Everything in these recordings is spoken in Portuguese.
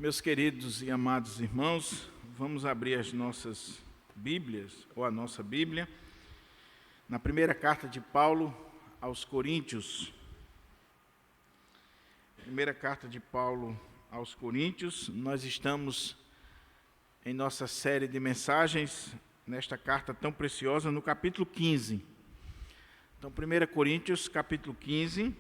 Meus queridos e amados irmãos, vamos abrir as nossas Bíblias, ou a nossa Bíblia, na primeira carta de Paulo aos Coríntios. Primeira carta de Paulo aos Coríntios, nós estamos em nossa série de mensagens, nesta carta tão preciosa, no capítulo 15. Então, 1 Coríntios, capítulo 15.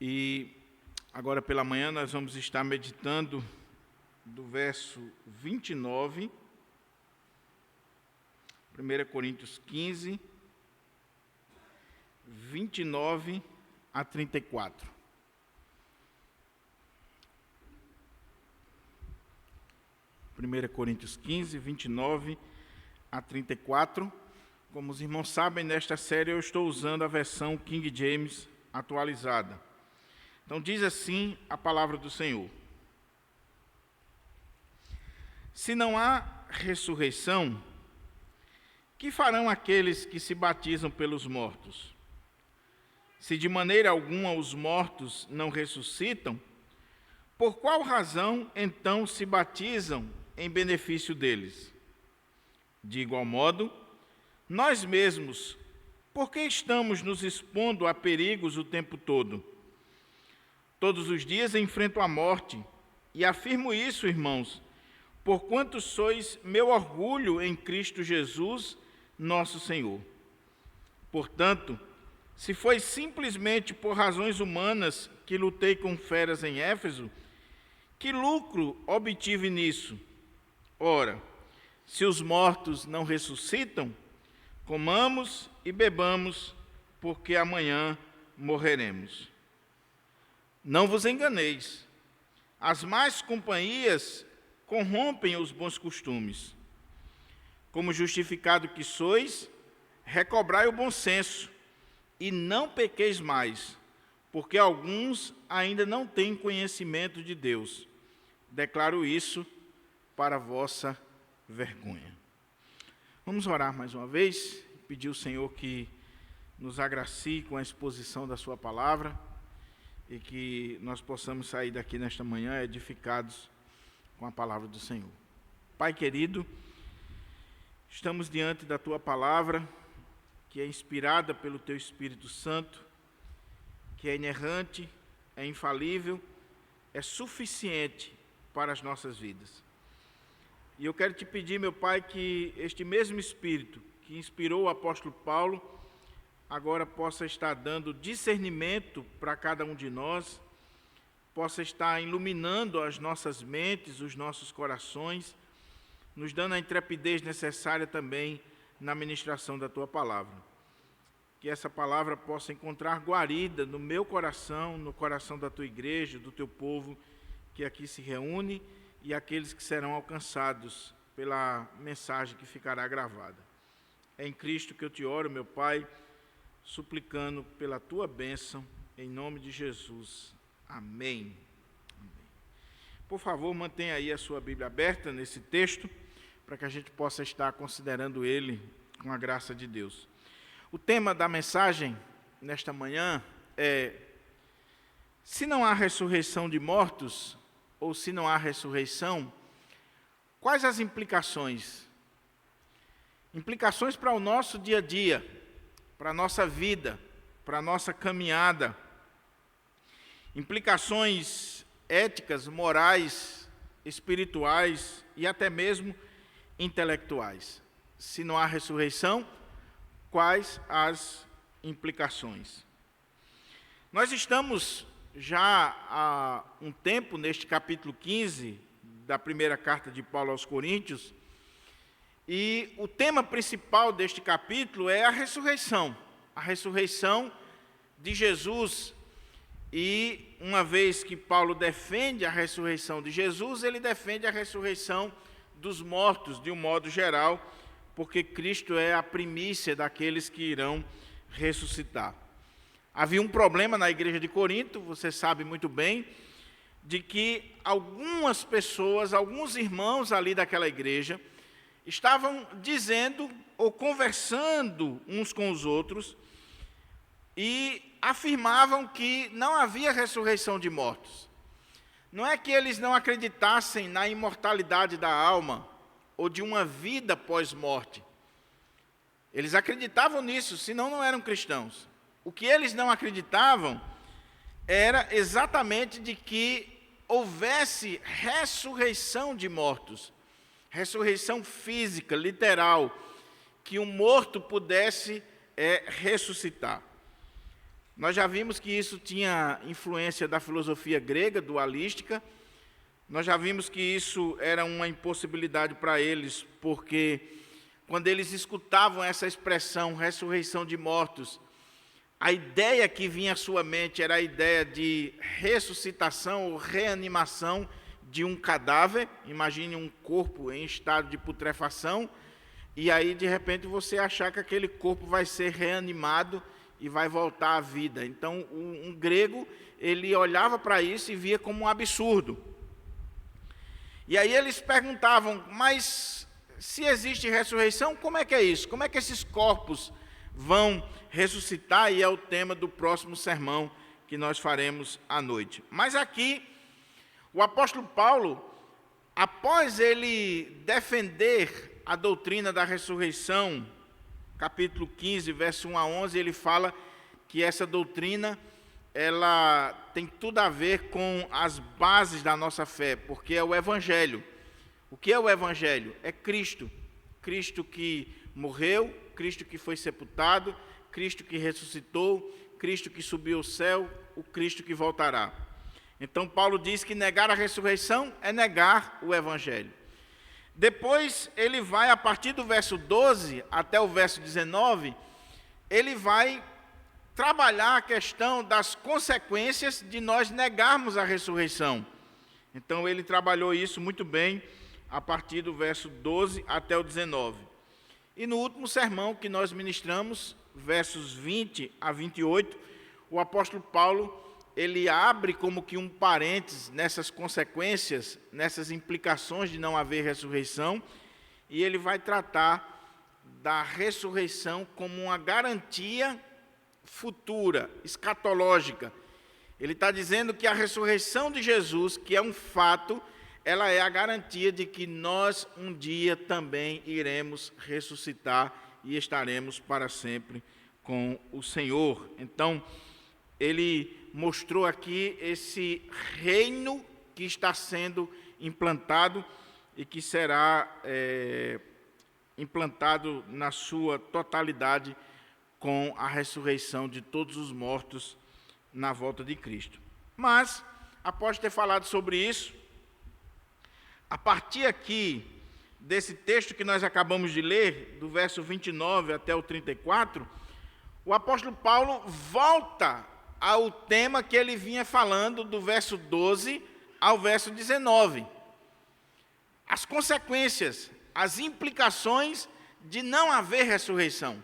E agora pela manhã nós vamos estar meditando do verso 29, 1 Coríntios 15, 29 a 34. Primeira Coríntios 15, 29 a 34. Como os irmãos sabem, nesta série eu estou usando a versão King James atualizada. Então diz assim a palavra do Senhor: se não há ressurreição, que farão aqueles que se batizam pelos mortos? Se de maneira alguma os mortos não ressuscitam, por qual razão então se batizam em benefício deles? De igual modo, nós mesmos, por que estamos nos expondo a perigos o tempo todo? Todos os dias enfrento a morte, e afirmo isso, irmãos, porquanto sois meu orgulho em Cristo Jesus, nosso Senhor. Portanto, se foi simplesmente por razões humanas que lutei com feras em Éfeso, que lucro obtive nisso? Ora, se os mortos não ressuscitam, comamos e bebamos, porque amanhã morreremos. Não vos enganeis, as más companhias corrompem os bons costumes. Como justificado que sois, recobrai o bom senso, e não pequeis mais, porque alguns ainda não têm conhecimento de Deus. Declaro isso para vossa vergonha. Vamos orar mais uma vez, pedir ao Senhor que nos agracie com a exposição da sua palavra, e que nós possamos sair daqui nesta manhã edificados com a palavra do Senhor. Pai querido, estamos diante da Tua palavra, que é inspirada pelo Teu Espírito Santo, que é inerrante, é infalível, é suficiente para as nossas vidas. E eu quero Te pedir, meu Pai, que este mesmo Espírito que inspirou o apóstolo Paulo, agora possa estar dando discernimento para cada um de nós, possa estar iluminando as nossas mentes, os nossos corações, nos dando a intrepidez necessária também na ministração da Tua palavra. Que essa palavra possa encontrar guarida no meu coração, no coração da Tua igreja, do Teu povo que aqui se reúne e aqueles que serão alcançados pela mensagem que ficará gravada. É em Cristo que eu Te oro, meu Pai, suplicando pela Tua bênção, em nome de Jesus. Amém. Por favor, mantenha aí a sua Bíblia aberta nesse texto, para que a gente possa estar considerando ele com a graça de Deus. O tema da mensagem nesta manhã é: se não há ressurreição de mortos, ou se não há ressurreição, quais as implicações? Implicações para o nosso dia a dia, para a nossa vida, para a nossa caminhada, implicações éticas, morais, espirituais e até mesmo intelectuais. Se não há ressurreição, quais as implicações? Nós estamos já há um tempo neste capítulo 15 da primeira carta de Paulo aos Coríntios, e o tema principal deste capítulo é a ressurreição de Jesus. E uma vez que Paulo defende a ressurreição de Jesus, ele defende a ressurreição dos mortos de um modo geral, porque Cristo é a primícia daqueles que irão ressuscitar. Havia um problema na igreja de Corinto, você sabe muito bem, de que algumas pessoas, alguns irmãos ali daquela igreja, estavam dizendo ou conversando uns com os outros e afirmavam que não havia ressurreição de mortos. Não é que eles não acreditassem na imortalidade da alma ou de uma vida pós-morte. Eles acreditavam nisso, senão não eram cristãos. O que eles não acreditavam era exatamente de que houvesse ressurreição de mortos, ressurreição física, literal, que um morto pudesse ressuscitar. Nós já vimos que isso tinha influência da filosofia grega, dualística. Nós já vimos que isso era uma impossibilidade para eles, porque quando eles escutavam essa expressão, ressurreição de mortos, a ideia que vinha à sua mente era a ideia de ressuscitação ou reanimação de um cadáver. Imagine um corpo em estado de putrefação, e aí de repente você achar que aquele corpo vai ser reanimado e vai voltar à vida. Então, um grego, ele olhava para isso e via como um absurdo. E aí eles perguntavam, mas se existe ressurreição, como é que é isso? Como é que esses corpos vão ressuscitar? E é o tema do próximo sermão que nós faremos à noite. Mas aqui, o apóstolo Paulo, após ele defender a doutrina da ressurreição, capítulo 15, verso 1 a 11, ele fala que essa doutrina, ela tem tudo a ver com as bases da nossa fé, porque é o Evangelho. O que é o Evangelho? É Cristo. Cristo que morreu, Cristo que foi sepultado, Cristo que ressuscitou, Cristo que subiu ao céu, o Cristo que voltará. Então, Paulo diz que negar a ressurreição é negar o Evangelho. Depois, ele vai, a partir do verso 12 até o verso 19, ele vai trabalhar a questão das consequências de nós negarmos a ressurreição. Então, ele trabalhou isso muito bem, a partir do verso 12 até o 19. E no último sermão que nós ministramos, versos 20 a 28, o apóstolo Paulo, ele abre como que um parênteses nessas consequências, nessas implicações de não haver ressurreição, e ele vai tratar da ressurreição como uma garantia futura, escatológica. Ele está dizendo que a ressurreição de Jesus, que é um fato, ela é a garantia de que nós um dia também iremos ressuscitar e estaremos para sempre com o Senhor. Então, ele mostrou aqui esse reino que está sendo implantado e que será implantado na sua totalidade com a ressurreição de todos os mortos na volta de Cristo. Mas, após ter falado sobre isso, a partir aqui desse texto que nós acabamos de ler, do verso 29 até o 34, o apóstolo Paulo volta ao tema que ele vinha falando do verso 12 ao verso 19. As consequências, as implicações de não haver ressurreição.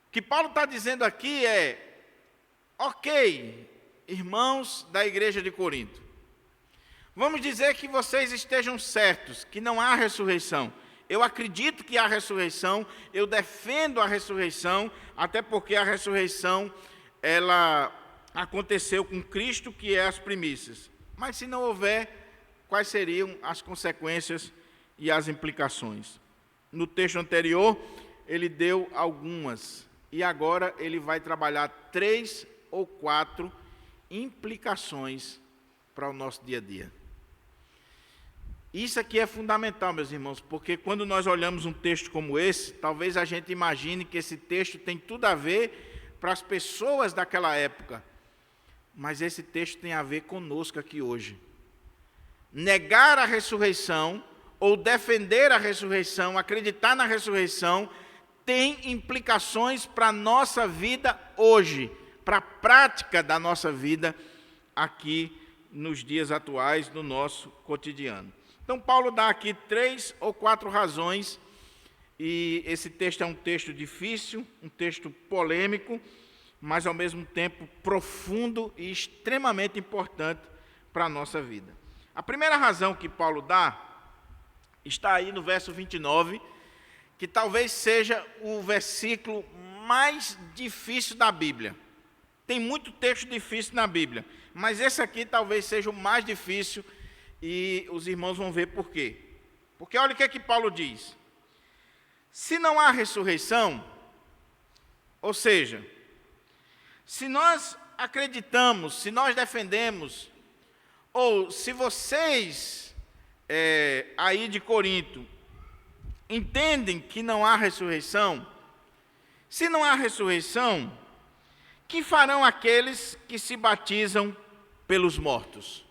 O que Paulo está dizendo aqui é, ok, irmãos da igreja de Corinto, vamos dizer que vocês estejam certos, que não há ressurreição. Eu acredito que há ressurreição, eu defendo a ressurreição, até porque a ressurreição ela aconteceu com Cristo, que é as primícias. Mas se não houver, quais seriam as consequências e as implicações? No texto anterior, ele deu algumas, e agora ele vai trabalhar 3 ou 4 implicações para o nosso dia a dia. Isso aqui é fundamental, meus irmãos, porque quando nós olhamos um texto como esse, talvez a gente imagine que esse texto tem tudo a ver para as pessoas daquela época, mas esse texto tem a ver conosco aqui hoje. Negar a ressurreição, ou defender a ressurreição, acreditar na ressurreição, tem implicações para a nossa vida hoje, para a prática da nossa vida aqui nos dias atuais, no nosso cotidiano. Então, Paulo dá aqui 3 ou 4 razões, e esse texto é um texto difícil, um texto polêmico, mas ao mesmo tempo profundo e extremamente importante para a nossa vida. A primeira razão que Paulo dá está aí no verso 29, que talvez seja o versículo mais difícil da Bíblia. Tem muito texto difícil na Bíblia, mas esse aqui talvez seja o mais difícil e os irmãos vão ver por quê. Porque olha o que é que Paulo diz. Se não há ressurreição, ou seja, se nós acreditamos, se nós defendemos, ou se vocês aí de Corinto entendem que não há ressurreição, se não há ressurreição, que farão aqueles que se batizam pelos mortos?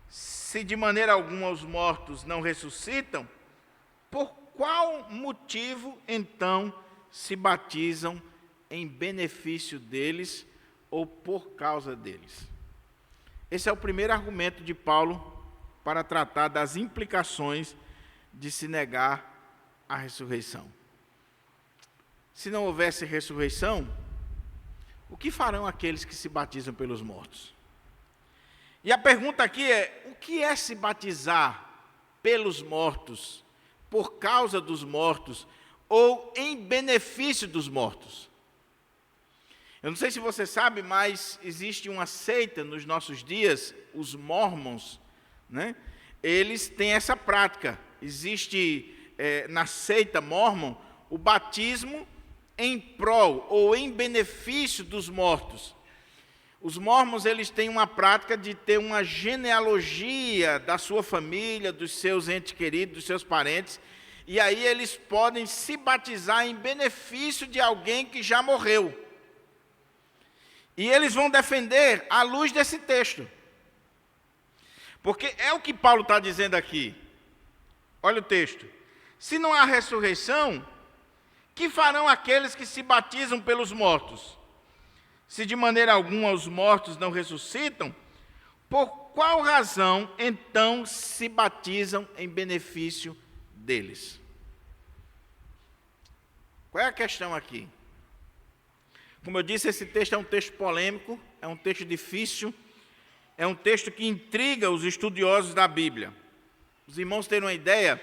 Se de maneira alguma os mortos não ressuscitam, por qual motivo então se batizam em benefício deles ou por causa deles? Esse é o primeiro argumento de Paulo para tratar das implicações de se negar a ressurreição. Se não houvesse ressurreição, o que farão aqueles que se batizam pelos mortos? E a pergunta aqui é: o que é se batizar pelos mortos, por causa dos mortos, ou em benefício dos mortos? Eu não sei se você sabe, mas existe uma seita nos nossos dias, os Mormons, né? Eles têm essa prática. Existe na seita Mormon o batismo em prol ou em benefício dos mortos. Os Mormons, eles têm uma prática de ter uma genealogia da sua família, dos seus entes queridos, dos seus parentes, e aí eles podem se batizar em benefício de alguém que já morreu. E eles vão defender à luz desse texto. Porque é o que Paulo está dizendo aqui. Olha o texto. Se não há ressurreição, que farão aqueles que se batizam pelos mortos? Se de maneira alguma os mortos não ressuscitam, por qual razão então se batizam em benefício deles? Qual é a questão aqui? Como eu disse, esse texto é um texto polêmico, é um texto difícil, é um texto que intriga os estudiosos da Bíblia. Os irmãos terem uma ideia,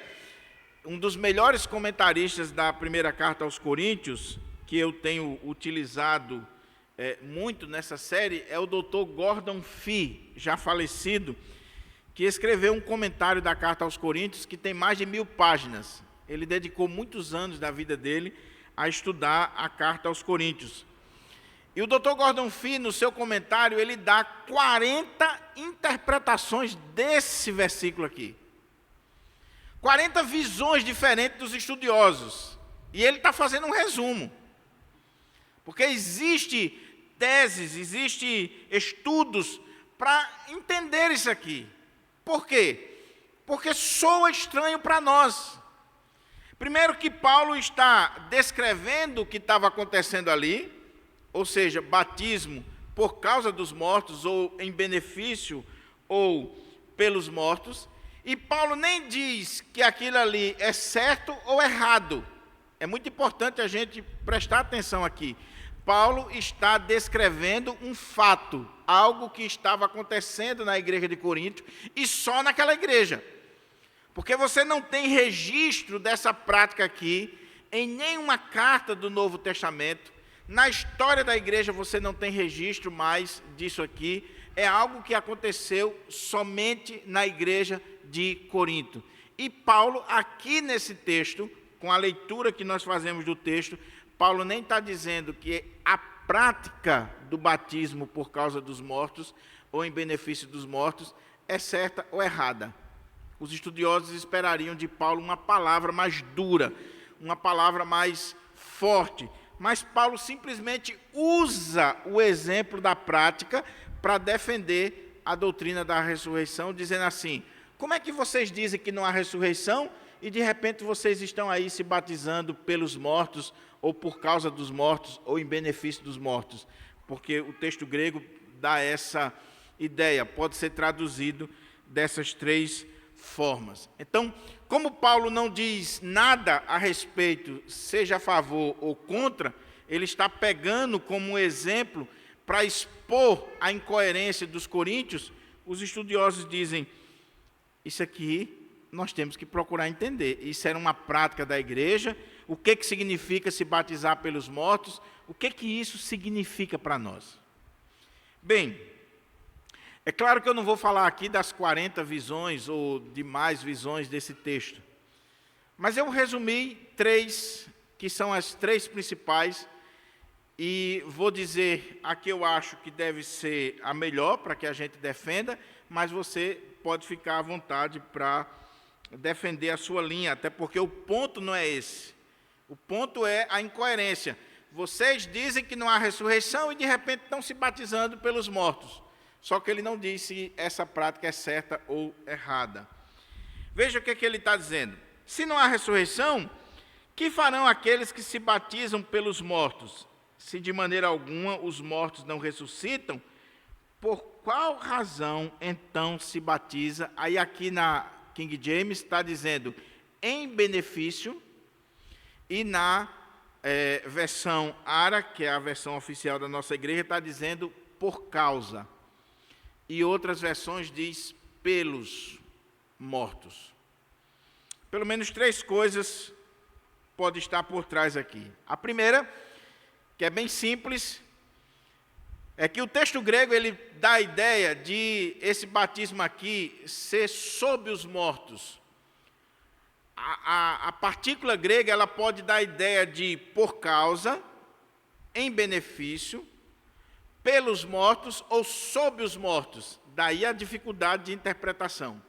um dos melhores comentaristas da primeira carta aos Coríntios, que eu tenho utilizado muito nessa série, é o Dr. Gordon Fee, já falecido, que escreveu um comentário da carta aos Coríntios que tem mais de 1000 páginas. Ele dedicou muitos anos da vida dele a estudar a carta aos Coríntios. E o Dr. Gordon Fee, no seu comentário, ele dá 40 interpretações desse versículo aqui. 40 visões diferentes dos estudiosos. E ele está fazendo um resumo. Porque existe teses, existe estudos para entender isso aqui. Por quê? Porque soa estranho para nós. Primeiro que Paulo está descrevendo o que estava acontecendo ali, ou seja, batismo por causa dos mortos, ou em benefício, ou pelos mortos. E Paulo nem diz que aquilo ali é certo ou errado. É muito importante a gente prestar atenção aqui. Paulo está descrevendo um fato, algo que estava acontecendo na igreja de Corinto, e só naquela igreja. Porque você não tem registro dessa prática aqui em nenhuma carta do Novo Testamento. Na história da igreja você não tem registro mais disso aqui. É algo que aconteceu somente na igreja de Corinto. E Paulo, aqui nesse texto, com a leitura que nós fazemos do texto, Paulo nem está dizendo que a prática do batismo por causa dos mortos, ou em benefício dos mortos, é certa ou errada. Os estudiosos esperariam de Paulo uma palavra mais dura, uma palavra mais forte, mas Paulo simplesmente usa o exemplo da prática para defender a doutrina da ressurreição, dizendo assim: como é que vocês dizem que não há ressurreição e de repente vocês estão aí se batizando pelos mortos, ou por causa dos mortos, ou em benefício dos mortos? Porque o texto grego dá essa ideia, pode ser traduzido dessas três formas. Então, como Paulo não diz nada a respeito, seja a favor ou contra, ele está pegando como um exemplo para expor a incoerência dos coríntios. Os estudiosos dizem: isso aqui nós temos que procurar entender. Isso era uma prática da igreja, o que significa se batizar pelos mortos, o que isso significa para nós. Bem, é claro que eu não vou falar aqui das 40 visões ou de mais visões desse texto, mas eu resumi 3, que são as 3 principais, e vou dizer a que eu acho que deve ser a melhor para que a gente defenda, mas você pode ficar à vontade para defender a sua linha, até porque o ponto não é esse. O ponto é a incoerência. Vocês dizem que não há ressurreição e de repente estão se batizando pelos mortos. Só que ele não diz se essa prática é certa ou errada. Veja o que ele está dizendo. Se não há ressurreição, que farão aqueles que se batizam pelos mortos? Se de maneira alguma os mortos não ressuscitam, por qual razão então se batiza? Aí aqui na King James está dizendo em benefício, e na versão ARA, que é a versão oficial da nossa igreja, está dizendo por causa. E outras versões diz pelos mortos. Pelo menos 3 coisas podem estar por trás aqui. A primeira, que é bem simples, é que o texto grego ele dá a ideia de esse batismo aqui ser sob os mortos. A partícula grega ela pode dar a ideia de por causa, em benefício, pelos mortos ou sob os mortos. Daí a dificuldade de interpretação.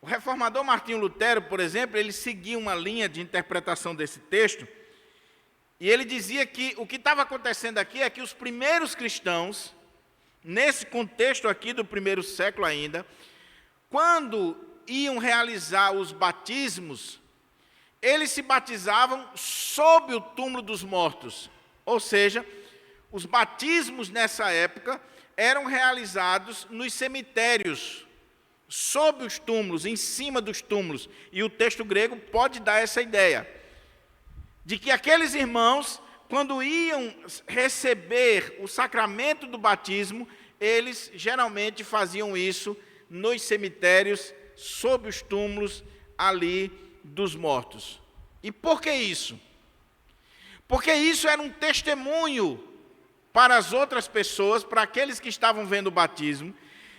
O reformador Martinho Lutero, por exemplo, ele seguia uma linha de interpretação desse texto, e ele dizia que o que estava acontecendo aqui é que os primeiros cristãos, nesse contexto aqui do primeiro século ainda, quando iam realizar os batismos, eles se batizavam sob o túmulo dos mortos. Ou seja, os batismos nessa época eram realizados nos cemitérios, sob os túmulos, em cima dos túmulos. E o texto grego pode dar essa ideia de que aqueles irmãos, quando iam receber o sacramento do batismo, eles geralmente faziam isso nos cemitérios, sob os túmulos ali dos mortos. E por que isso? Porque isso era um testemunho para as outras pessoas, para aqueles que estavam vendo o batismo,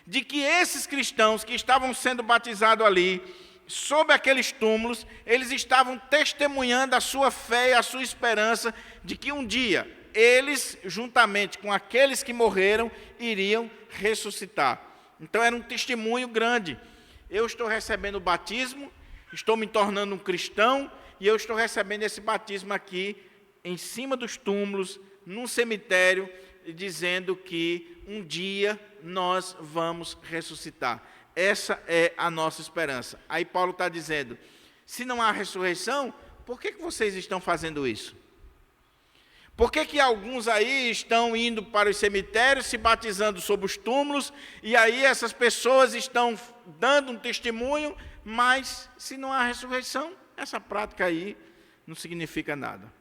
de que esses cristãos que estavam sendo batizados ali, sob aqueles túmulos, eles estavam testemunhando a sua fé e a sua esperança de que um dia eles, juntamente com aqueles que morreram, iriam ressuscitar. Então era um testemunho grande. Eu estou recebendo o batismo, estou me tornando um cristão, e eu estou recebendo esse batismo aqui, em cima dos túmulos, num cemitério, dizendo que um dia nós vamos ressuscitar. Essa é a nossa esperança. Aí Paulo está dizendo, se não há ressurreição, por que vocês estão fazendo isso? Por que alguns aí estão indo para os cemitérios, se batizando sob os túmulos, e aí essas pessoas estão dando um testemunho, mas se não há ressurreição, essa prática aí não significa nada.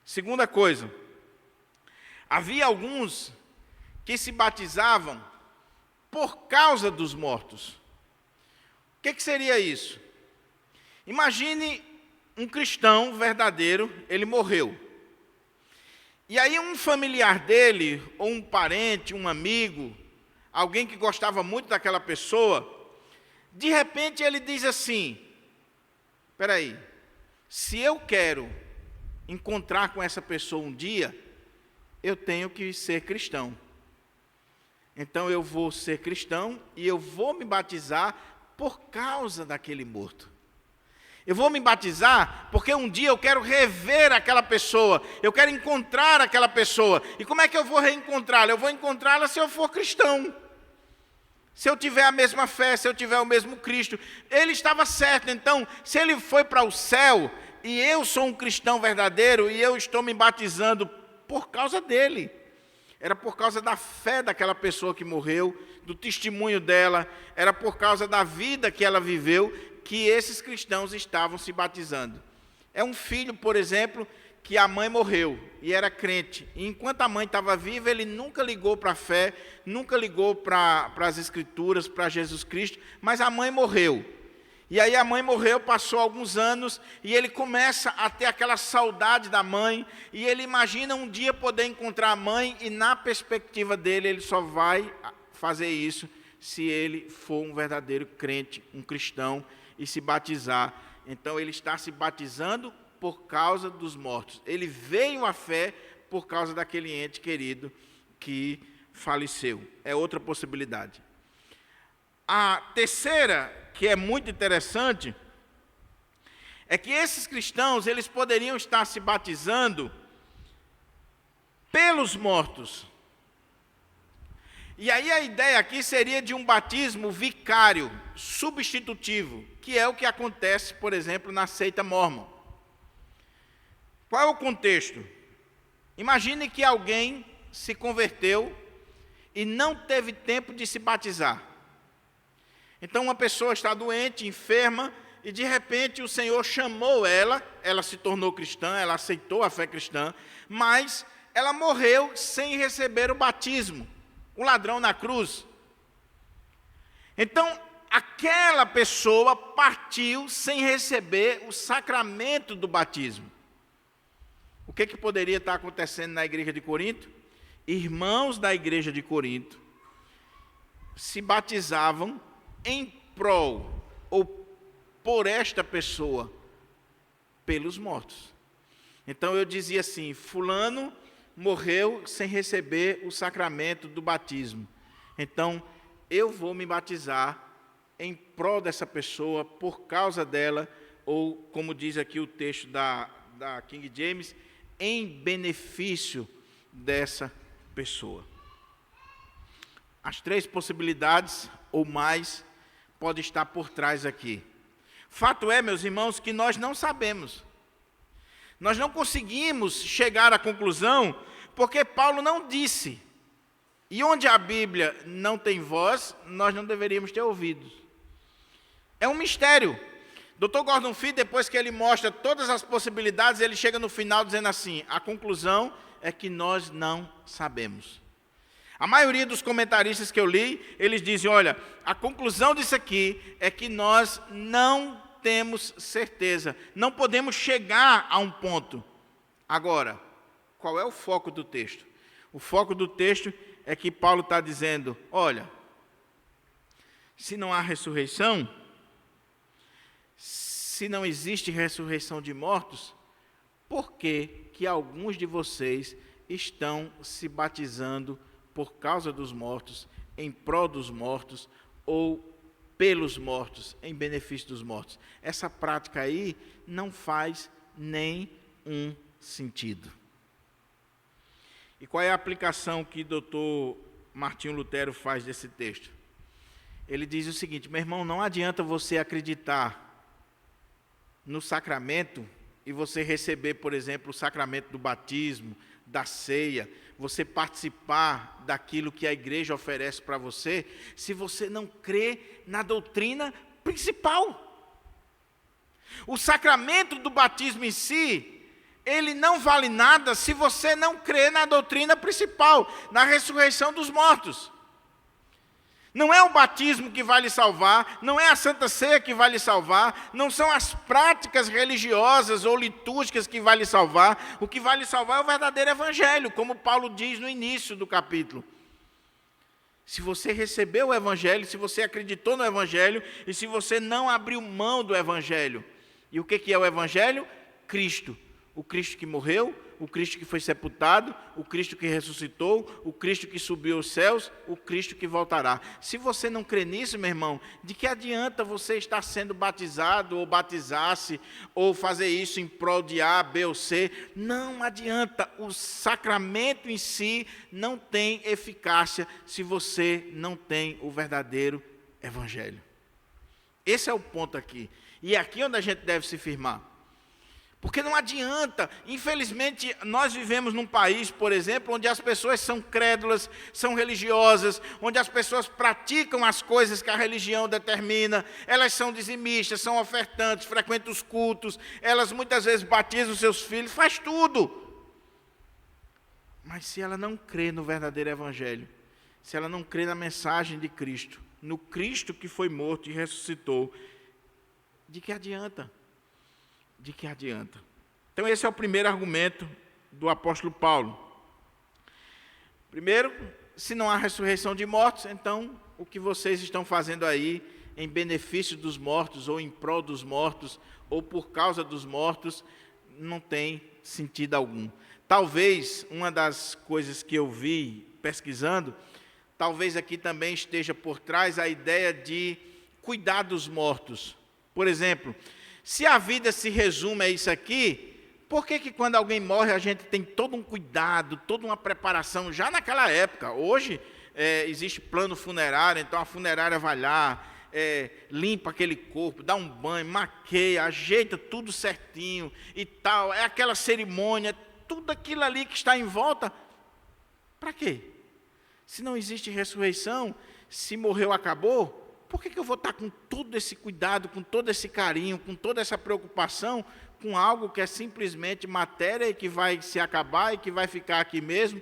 Segunda coisa, havia alguns que se batizavam por causa dos mortos. O que seria isso? Imagine um cristão verdadeiro, ele morreu. E aí um familiar dele, ou um parente, um amigo, alguém que gostava muito daquela pessoa, de repente ele diz assim, espera aí, se eu quero encontrar com essa pessoa um dia, eu tenho que ser cristão. Então eu vou ser cristão e eu vou me batizar por causa daquele morto. Eu vou me batizar porque um dia eu quero rever aquela pessoa, eu quero encontrar aquela pessoa. E como é que eu vou reencontrá-la? Eu vou encontrá-la se eu for cristão. Se eu tiver a mesma fé, se eu tiver o mesmo Cristo. Ele estava certo, então, se ele foi para o céu e eu sou um cristão verdadeiro e eu estou me batizando por causa dele. Era por causa da fé daquela pessoa que morreu, do testemunho dela, era por causa da vida que ela viveu, que esses cristãos estavam se batizando. É um filho, por exemplo, que a mãe morreu e era crente. E enquanto a mãe estava viva, ele nunca ligou para a fé, nunca ligou para as Escrituras, para Jesus Cristo, mas a mãe morreu. E aí a mãe morreu, passou alguns anos, e ele começa a ter aquela saudade da mãe, e ele imagina um dia poder encontrar a mãe, e na perspectiva dele, ele só vai fazer isso se ele for um verdadeiro crente, um cristão, e se batizar. Então ele está se batizando por causa dos mortos. Ele veio à fé por causa daquele ente querido que faleceu. É outra possibilidade. A terceira, que é muito interessante, é que esses cristãos, eles poderiam estar se batizando pelos mortos. E aí a ideia aqui seria de um batismo vicário, substitutivo, que é o que acontece, por exemplo, na seita mórmon. Qual é o contexto? Imagine que alguém se converteu e não teve tempo de se batizar. Então uma pessoa está doente, enferma, e de repente o Senhor chamou ela se tornou cristã, ela aceitou a fé cristã, mas ela morreu sem receber o batismo, o ladrão na cruz. Então aquela pessoa partiu sem receber o sacramento do batismo. O que poderia estar acontecendo na igreja de Corinto? Irmãos da igreja de Corinto se batizavam em prol ou por esta pessoa, pelos mortos. Então eu dizia assim: fulano morreu sem receber o sacramento do batismo. Então eu vou me batizar em prol dessa pessoa, por causa dela, ou como diz aqui o texto da King James, em benefício dessa pessoa. As três possibilidades ou mais podem estar por trás aqui. Fato é, meus irmãos, que nós não sabemos. Nós não conseguimos chegar à conclusão, porque Paulo não disse. E onde a Bíblia não tem voz, nós não deveríamos ter ouvidos. É um mistério. Dr. Gordon Fee, depois que ele mostra todas as possibilidades, ele chega no final dizendo assim: a conclusão é que nós não sabemos. A maioria dos comentaristas que eu li, eles dizem: olha, a conclusão disso aqui é que nós não temos certeza, não podemos chegar a um ponto. Agora, qual é o foco do texto? O foco do texto é que Paulo está dizendo: olha, se não há ressurreição, se não existe ressurreição de mortos, por que alguns de vocês estão se batizando por causa dos mortos, em prol dos mortos, ou pelos mortos, em benefício dos mortos? Essa prática aí não faz nenhum sentido. E qual é a aplicação que Dr. Martinho Lutero faz desse texto? Ele diz o seguinte: meu irmão, não adianta você acreditar no sacramento e você receber, por exemplo, o sacramento do batismo, da ceia, você participar daquilo que a igreja oferece para você, se você não crê na doutrina principal. O sacramento do batismo em si, ele não vale nada se você não crê na doutrina principal, na ressurreição dos mortos. Não é o batismo que vai lhe salvar, não é a Santa Ceia que vai lhe salvar, não são as práticas religiosas ou litúrgicas que vai lhe salvar. O que vai lhe salvar é o verdadeiro evangelho, como Paulo diz no início do capítulo. Se você recebeu o evangelho, se você acreditou no evangelho, e se você não abriu mão do evangelho. E o que é o evangelho? Cristo. O Cristo que morreu, o Cristo que foi sepultado, o Cristo que ressuscitou, o Cristo que subiu aos céus, o Cristo que voltará. Se você não crê nisso, meu irmão, de que adianta você estar sendo batizado, ou batizar-se, ou fazer isso em prol de A, B ou C? Não adianta. O sacramento em si não tem eficácia se você não tem o verdadeiro evangelho. Esse é o ponto aqui. E é aqui onde a gente deve se firmar. Porque não adianta, infelizmente nós vivemos num país, por exemplo, onde as pessoas são crédulas, são religiosas, onde as pessoas praticam as coisas que a religião determina, elas são dizimistas, são ofertantes, frequentam os cultos, elas muitas vezes batizam seus filhos, faz tudo. Mas se ela não crê no verdadeiro evangelho, se ela não crê na mensagem de Cristo, no Cristo que foi morto e ressuscitou, De que adianta? De que adianta? Então, esse é o primeiro argumento do apóstolo Paulo. Primeiro, se não há ressurreição de mortos, então o que vocês estão fazendo aí em benefício dos mortos, ou em prol dos mortos, ou por causa dos mortos, não tem sentido algum. Talvez, uma das coisas que eu vi pesquisando, talvez aqui também esteja por trás a ideia de cuidar dos mortos. Por exemplo, se a vida se resume a isso aqui, por que quando alguém morre a gente tem todo um cuidado, toda uma preparação, já naquela época? Hoje existe plano funerário, então a funerária vai lá, limpa aquele corpo, dá um banho, maqueia, ajeita tudo certinho e tal, é aquela cerimônia, tudo aquilo ali que está em volta, para quê? Se não existe ressurreição, se morreu, acabou, por que eu vou estar com todo esse cuidado, com todo esse carinho, com toda essa preocupação, com algo que é simplesmente matéria e que vai se acabar e que vai ficar aqui mesmo?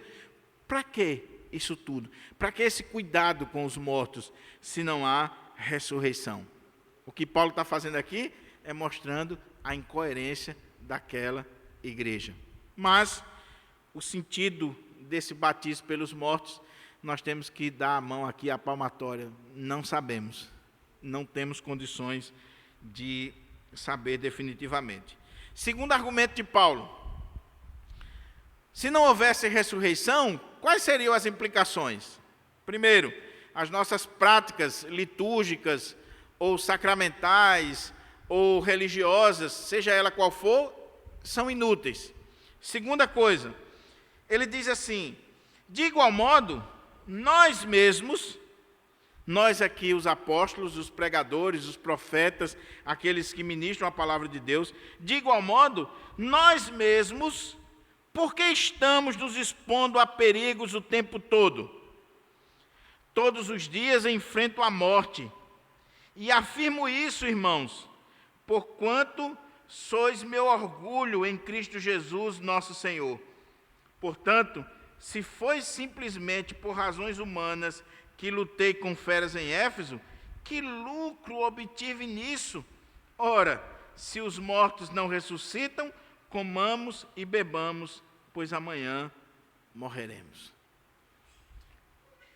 Para que isso tudo? Para que esse cuidado com os mortos, se não há ressurreição? O que Paulo está fazendo aqui é mostrando a incoerência daquela igreja. Mas o sentido desse batismo pelos mortos, nós temos que dar a mão aqui, a palmatória. Não sabemos. Não temos condições de saber definitivamente. Segundo argumento de Paulo, se não houvesse ressurreição, quais seriam as implicações? Primeiro, as nossas práticas litúrgicas, ou sacramentais, ou religiosas, seja ela qual for, são inúteis. Segunda coisa, ele diz assim: de igual modo, nós mesmos, nós aqui os apóstolos, os pregadores, os profetas, aqueles que ministram a palavra de Deus, de igual modo, nós mesmos, porque estamos nos expondo a perigos o tempo todo. Todos os dias enfrento a morte. E afirmo isso, irmãos, porquanto sois meu orgulho em Cristo Jesus, nosso Senhor. Portanto, se foi simplesmente por razões humanas que lutei com feras em Éfeso, que lucro obtive nisso? Ora, se os mortos não ressuscitam, comamos e bebamos, pois amanhã morreremos.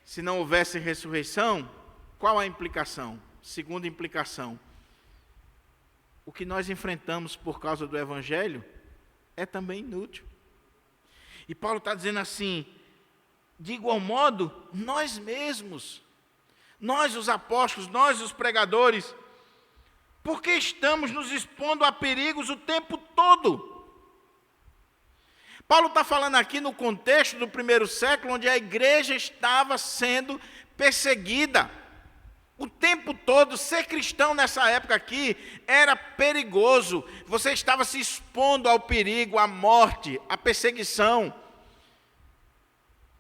Se não houvesse ressurreição, qual a implicação? Segunda implicação: o que nós enfrentamos por causa do Evangelho é também inútil. E Paulo está dizendo assim: de igual modo, nós mesmos, nós os apóstolos, nós os pregadores, porque estamos nos expondo a perigos o tempo todo. Paulo está falando aqui no contexto do primeiro século, onde a igreja estava sendo perseguida. O tempo todo, ser cristão nessa época aqui era perigoso. Você estava se expondo ao perigo, à morte, à perseguição.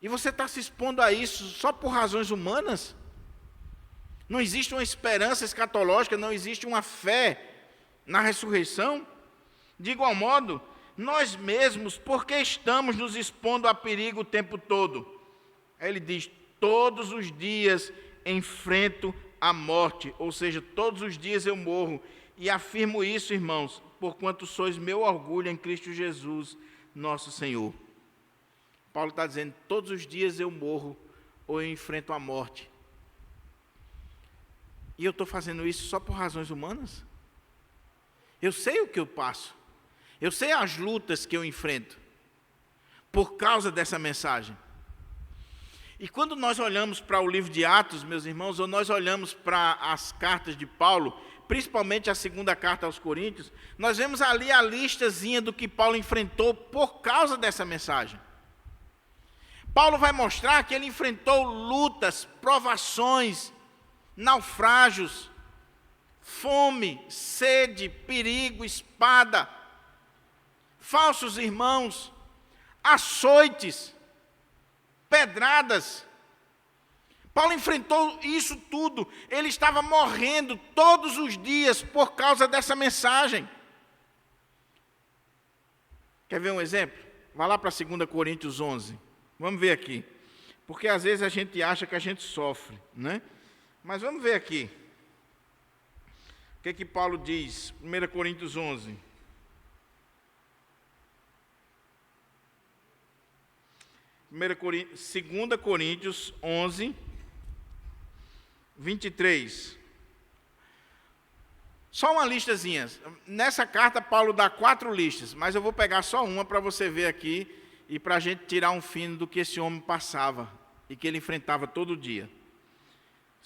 E você está se expondo a isso só por razões humanas? Não existe uma esperança escatológica, não existe uma fé na ressurreição? De igual modo, nós mesmos, porque estamos nos expondo a perigo o tempo todo? Aí ele diz: todos os dias enfrento a morte, ou seja, todos os dias eu morro, e afirmo isso, irmãos, porquanto sois meu orgulho em Cristo Jesus, nosso Senhor. Paulo está dizendo: todos os dias eu morro, ou eu enfrento a morte. E eu estou fazendo isso só por razões humanas? Eu sei o que eu passo, eu sei as lutas que eu enfrento, por causa dessa mensagem. E quando nós olhamos para o livro de Atos, meus irmãos, ou nós olhamos para as cartas de Paulo, principalmente a segunda carta aos Coríntios, nós vemos ali a listazinha do que Paulo enfrentou por causa dessa mensagem. Paulo vai mostrar que ele enfrentou lutas, provações, naufrágios, fome, sede, perigo, espada, falsos irmãos, açoites, pedradas. Paulo enfrentou isso tudo. Ele estava morrendo todos os dias por causa dessa mensagem. Quer ver um exemplo? Vá lá para 2 Coríntios 11. Vamos ver aqui. Porque às vezes a gente acha que a gente sofre, né? Mas vamos ver aqui. O que Paulo diz? 1 Coríntios 11. 2 Coríntios 11, 23. Só uma listazinha. Nessa carta, Paulo dá 4 listas, mas eu vou pegar só uma para você ver aqui e para a gente tirar um fino do que esse homem passava e que ele enfrentava todo dia.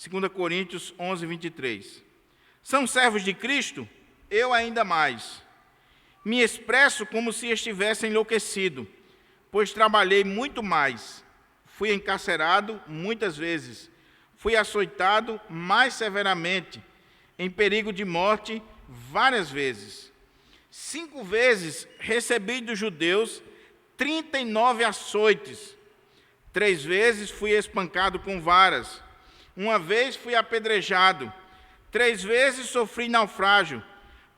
2 Coríntios 11, 23. São servos de Cristo? Eu ainda mais. Me expresso como se estivesse enlouquecido, pois trabalhei muito mais. Fui encarcerado muitas vezes. Fui açoitado mais severamente, em perigo de morte várias vezes. 5 vezes recebi dos judeus 39 açoites. 3 vezes fui espancado com varas. 1 vez fui apedrejado. 3 vezes sofri naufrágio.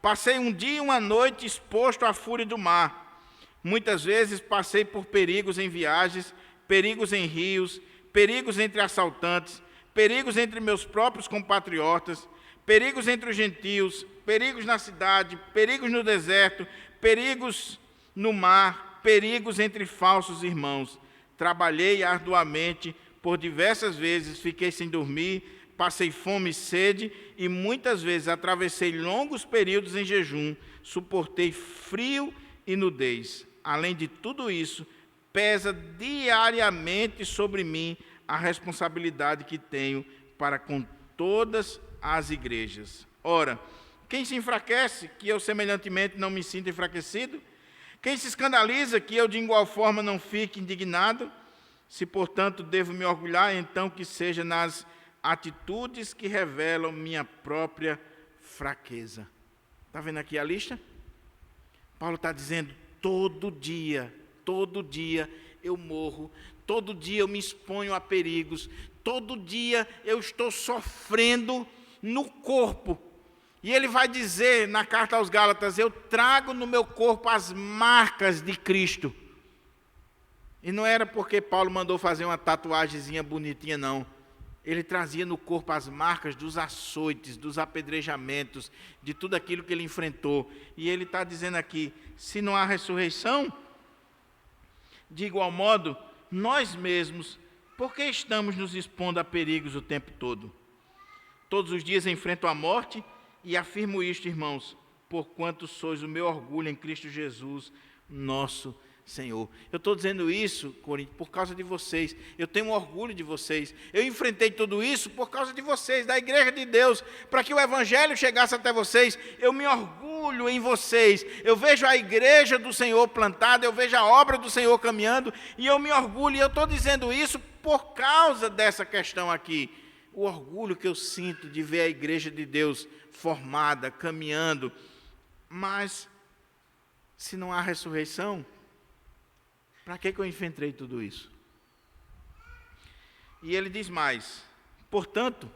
Passei um dia e uma noite exposto à fúria do mar. Muitas vezes passei por perigos em viagens, perigos em rios, perigos entre assaltantes, perigos entre meus próprios compatriotas, perigos entre os gentios, perigos na cidade, perigos no deserto, perigos no mar, perigos entre falsos irmãos. Trabalhei arduamente, por diversas vezes fiquei sem dormir, passei fome e sede, e muitas vezes atravessei longos períodos em jejum, suportei frio e nudez. Além de tudo isso, pesa diariamente sobre mim a responsabilidade que tenho para com todas as igrejas. Ora, quem se enfraquece, que eu semelhantemente não me sinta enfraquecido? Quem se escandaliza, que eu de igual forma não fique indignado? Se, portanto, devo me orgulhar, então que seja nas atitudes que revelam minha própria fraqueza. Está vendo aqui a lista? Paulo está dizendo, todo dia eu morro, todo dia eu me exponho a perigos, todo dia eu estou sofrendo no corpo. E ele vai dizer na carta aos Gálatas, eu trago no meu corpo as marcas de Cristo. E não era porque Paulo mandou fazer uma tatuagemzinha bonitinha, não. Ele trazia no corpo as marcas dos açoites, dos apedrejamentos, de tudo aquilo que ele enfrentou. E ele está dizendo aqui, se não há ressurreição, de igual modo, nós mesmos, por que estamos nos expondo a perigos o tempo todo? Todos os dias enfrento a morte e afirmo isto, irmãos, porquanto sois o meu orgulho em Cristo Jesus, nosso Senhor. Eu estou dizendo isso, Coríntios, por causa de vocês. Eu tenho orgulho de vocês. Eu enfrentei tudo isso por causa de vocês, da igreja de Deus, para que o evangelho chegasse até vocês. Eu me orgulho em vocês. Eu vejo a igreja do Senhor plantada, eu vejo a obra do Senhor caminhando, e eu me orgulho. E eu estou dizendo isso por causa dessa questão aqui. O orgulho que eu sinto de ver a igreja de Deus formada, caminhando. Mas, se não há ressurreição, para que eu enfrentei tudo isso? E ele diz mais, portanto,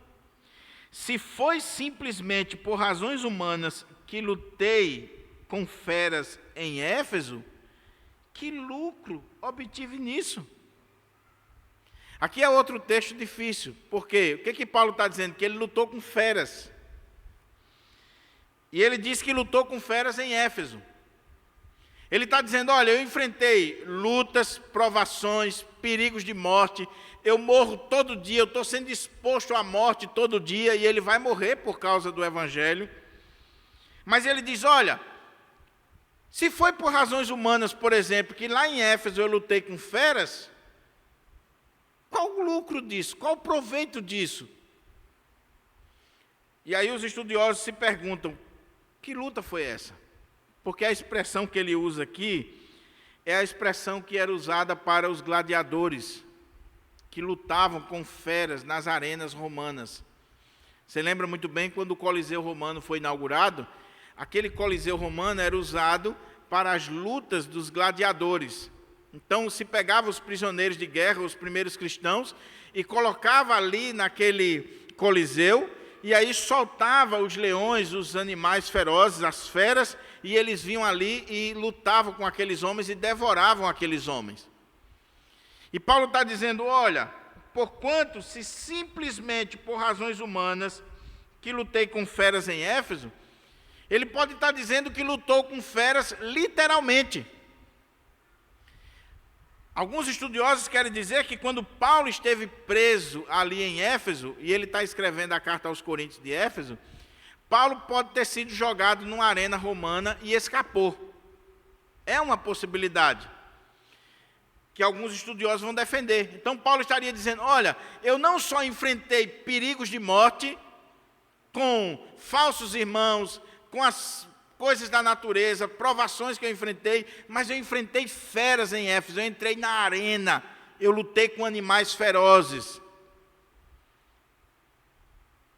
se foi simplesmente por razões humanas que lutei com feras em Éfeso, que lucro obtive nisso? Aqui é outro texto difícil, porque o que Paulo está dizendo? Que ele lutou com feras. E ele diz que lutou com feras em Éfeso. Ele está dizendo, olha, eu enfrentei lutas, provações, perigos de morte, eu morro todo dia, eu estou sendo exposto à morte todo dia, e ele vai morrer por causa do Evangelho. Mas ele diz, olha, se foi por razões humanas, por exemplo, que lá em Éfeso eu lutei com feras, qual o lucro disso? Qual o proveito disso? E aí os estudiosos se perguntam, que luta foi essa? Porque a expressão que ele usa aqui é a expressão que era usada para os gladiadores, que lutavam com feras nas arenas romanas. Você lembra muito bem quando o Coliseu Romano foi inaugurado? Aquele Coliseu Romano era usado para as lutas dos gladiadores. Então, se pegava os prisioneiros de guerra, os primeiros cristãos, e colocava ali naquele Coliseu, e aí soltava os leões, os animais ferozes, as feras, e eles vinham ali e lutavam com aqueles homens e devoravam aqueles homens. E Paulo está dizendo, olha, porquanto se simplesmente por razões humanas que lutei com feras em Éfeso, ele pode estar dizendo que lutou com feras literalmente. Alguns estudiosos querem dizer que quando Paulo esteve preso ali em Éfeso, e ele está escrevendo a carta aos Coríntios de Éfeso, Paulo pode ter sido jogado numa arena romana e escapou. É uma possibilidade que alguns estudiosos vão defender. Então Paulo estaria dizendo, olha, eu não só enfrentei perigos de morte com falsos irmãos, com as coisas da natureza, provações que eu enfrentei, mas eu enfrentei feras em Éfeso, eu entrei na arena, eu lutei com animais ferozes.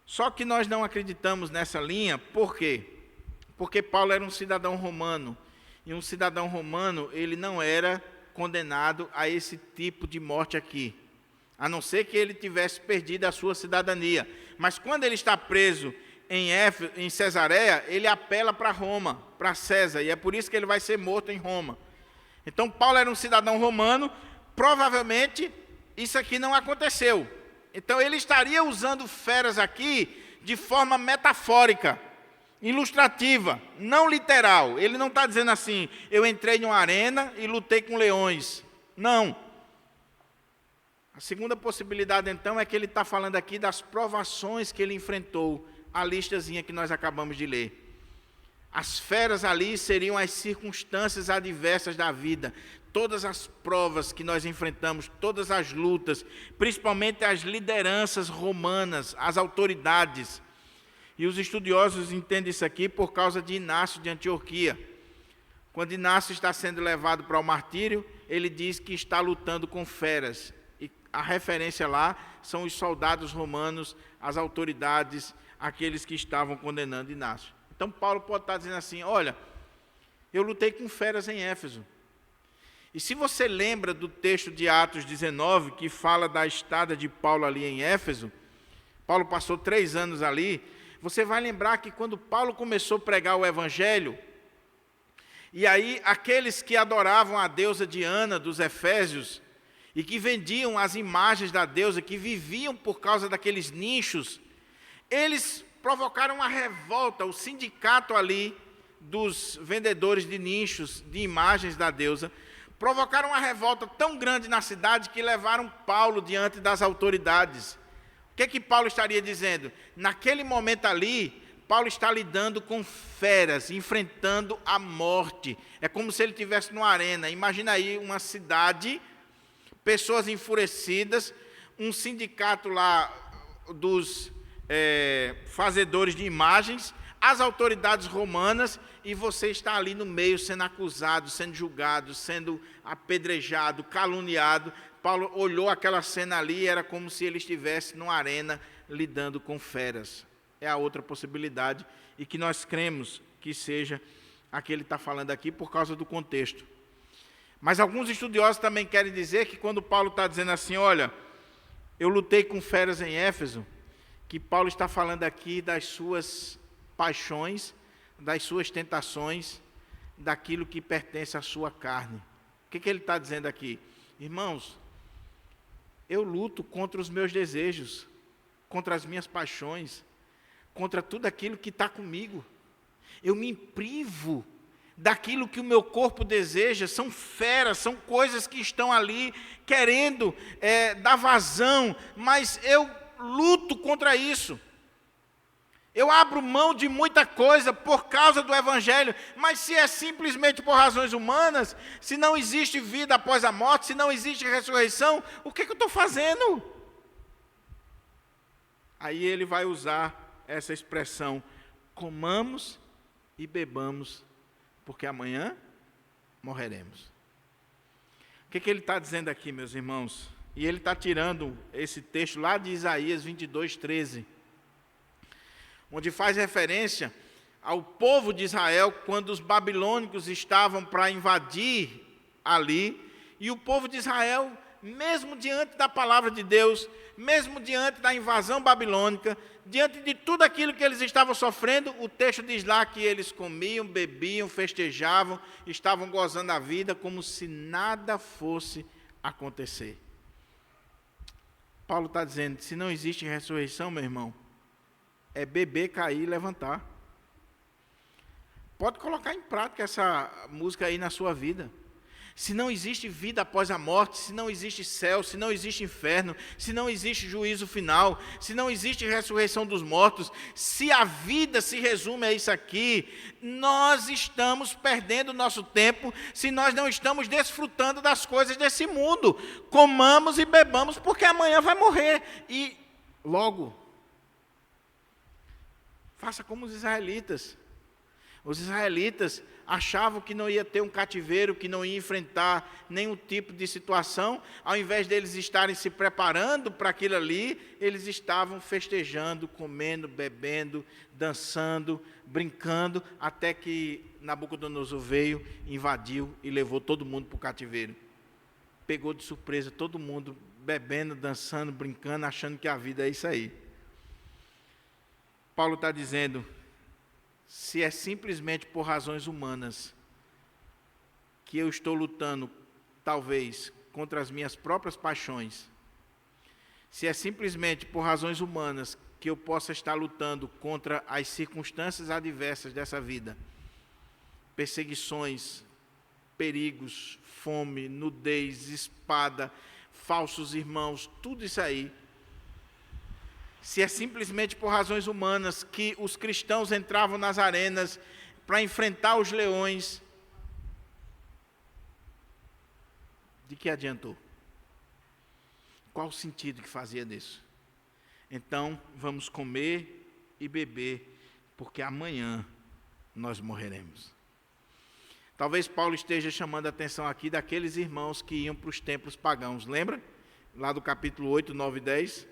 Só que nós não acreditamos nessa linha, por quê? Porque Paulo era um cidadão romano, e um cidadão romano, ele não era condenado a esse tipo de morte aqui, a não ser que ele tivesse perdido a sua cidadania. Mas quando ele está preso em Cesareia, ele apela para Roma, para César, e é por isso que ele vai ser morto em Roma. Então Paulo era um cidadão romano, provavelmente isso aqui não aconteceu. Então ele estaria usando feras aqui de forma metafórica, ilustrativa, não literal. Ele não está dizendo assim, eu entrei em uma arena e lutei com leões. Não. A segunda possibilidade então é que ele está falando aqui das provações que ele enfrentou, a listazinha que nós acabamos de ler. As feras ali seriam as circunstâncias adversas da vida, todas as provas que nós enfrentamos, todas as lutas, principalmente as lideranças romanas, as autoridades. E os estudiosos entendem isso aqui por causa de Inácio de Antioquia. Quando Inácio está sendo levado para o martírio, ele diz que está lutando com feras. E a referência lá são os soldados romanos, as autoridades, aqueles que estavam condenando Inácio. Então Paulo pode estar dizendo assim, olha, eu lutei com feras em Éfeso. E se você lembra do texto de Atos 19, que fala da estada de Paulo ali em Éfeso, Paulo passou 3 anos ali, você vai lembrar que quando Paulo começou a pregar o Evangelho, e aí aqueles que adoravam a deusa Diana dos Efésios, e que vendiam as imagens da deusa, que viviam por causa daqueles nichos, eles provocaram uma revolta, o sindicato ali dos vendedores de nichos, de imagens da deusa, provocaram uma revolta tão grande na cidade que levaram Paulo diante das autoridades. O que é que Paulo estaria dizendo? Naquele momento ali, Paulo está lidando com feras, enfrentando a morte. É como se ele estivesse numa arena. Imagina aí uma cidade, pessoas enfurecidas, um sindicato lá dos fazedores de imagens, as autoridades romanas, e você está ali no meio sendo acusado, sendo julgado, sendo apedrejado, caluniado. Paulo olhou aquela cena ali e era como se ele estivesse numa arena lidando com feras. É a outra possibilidade, e que nós cremos que seja a que ele está falando aqui por causa do contexto. Mas alguns estudiosos também querem dizer que quando Paulo está dizendo assim, olha, eu lutei com feras em Éfeso, que Paulo está falando aqui das suas paixões, das suas tentações, daquilo que pertence à sua carne. O que ele está dizendo aqui? Irmãos, eu luto contra os meus desejos, contra as minhas paixões, contra tudo aquilo que está comigo. Eu me privo daquilo que o meu corpo deseja, são feras, são coisas que estão ali querendo dar vazão, mas eu luto contra isso. Eu abro mão de muita coisa por causa do Evangelho, mas se é simplesmente por razões humanas, se não existe vida após a morte, se não existe ressurreição, o que eu estou fazendo? Aí ele vai usar essa expressão, comamos e bebamos, porque amanhã morreremos. O que ele está dizendo aqui, meus irmãos? E ele está tirando esse texto lá de Isaías 22:13, onde faz referência ao povo de Israel, quando os babilônicos estavam para invadir ali, e o povo de Israel, mesmo diante da palavra de Deus, mesmo diante da invasão babilônica, diante de tudo aquilo que eles estavam sofrendo, o texto diz lá que eles comiam, bebiam, festejavam, estavam gozando a vida como se nada fosse acontecer. Paulo está dizendo, se não existe ressurreição, meu irmão, é beber, cair e levantar. Pode colocar em prática essa música aí na sua vida. Se não existe vida após a morte, se não existe céu, se não existe inferno, se não existe juízo final, se não existe ressurreição dos mortos, se a vida se resume a isso aqui, nós estamos perdendo nosso tempo se nós não estamos desfrutando das coisas desse mundo. Comamos e bebamos, porque amanhã vai morrer. E logo, faça como os israelitas. Os israelitas achavam que não ia ter um cativeiro, que não ia enfrentar nenhum tipo de situação. Ao invés deles estarem se preparando para aquilo ali, eles estavam festejando, comendo, bebendo, dançando, brincando, até que Nabucodonosor veio, invadiu e levou todo mundo para o cativeiro. Pegou de surpresa todo mundo, bebendo, dançando, brincando, achando que a vida é isso aí. Paulo está dizendo: se é simplesmente por razões humanas que eu estou lutando, talvez, contra as minhas próprias paixões, se é simplesmente por razões humanas que eu possa estar lutando contra as circunstâncias adversas dessa vida, perseguições, perigos, fome, nudez, espada, falsos irmãos, tudo isso aí, se é simplesmente por razões humanas que os cristãos entravam nas arenas para enfrentar os leões, de que adiantou? Qual o sentido que fazia disso? Então, vamos comer e beber, porque amanhã nós morreremos. Talvez Paulo esteja chamando a atenção aqui daqueles irmãos que iam para os templos pagãos, lembra? Lá do capítulo 8, 9 e 10.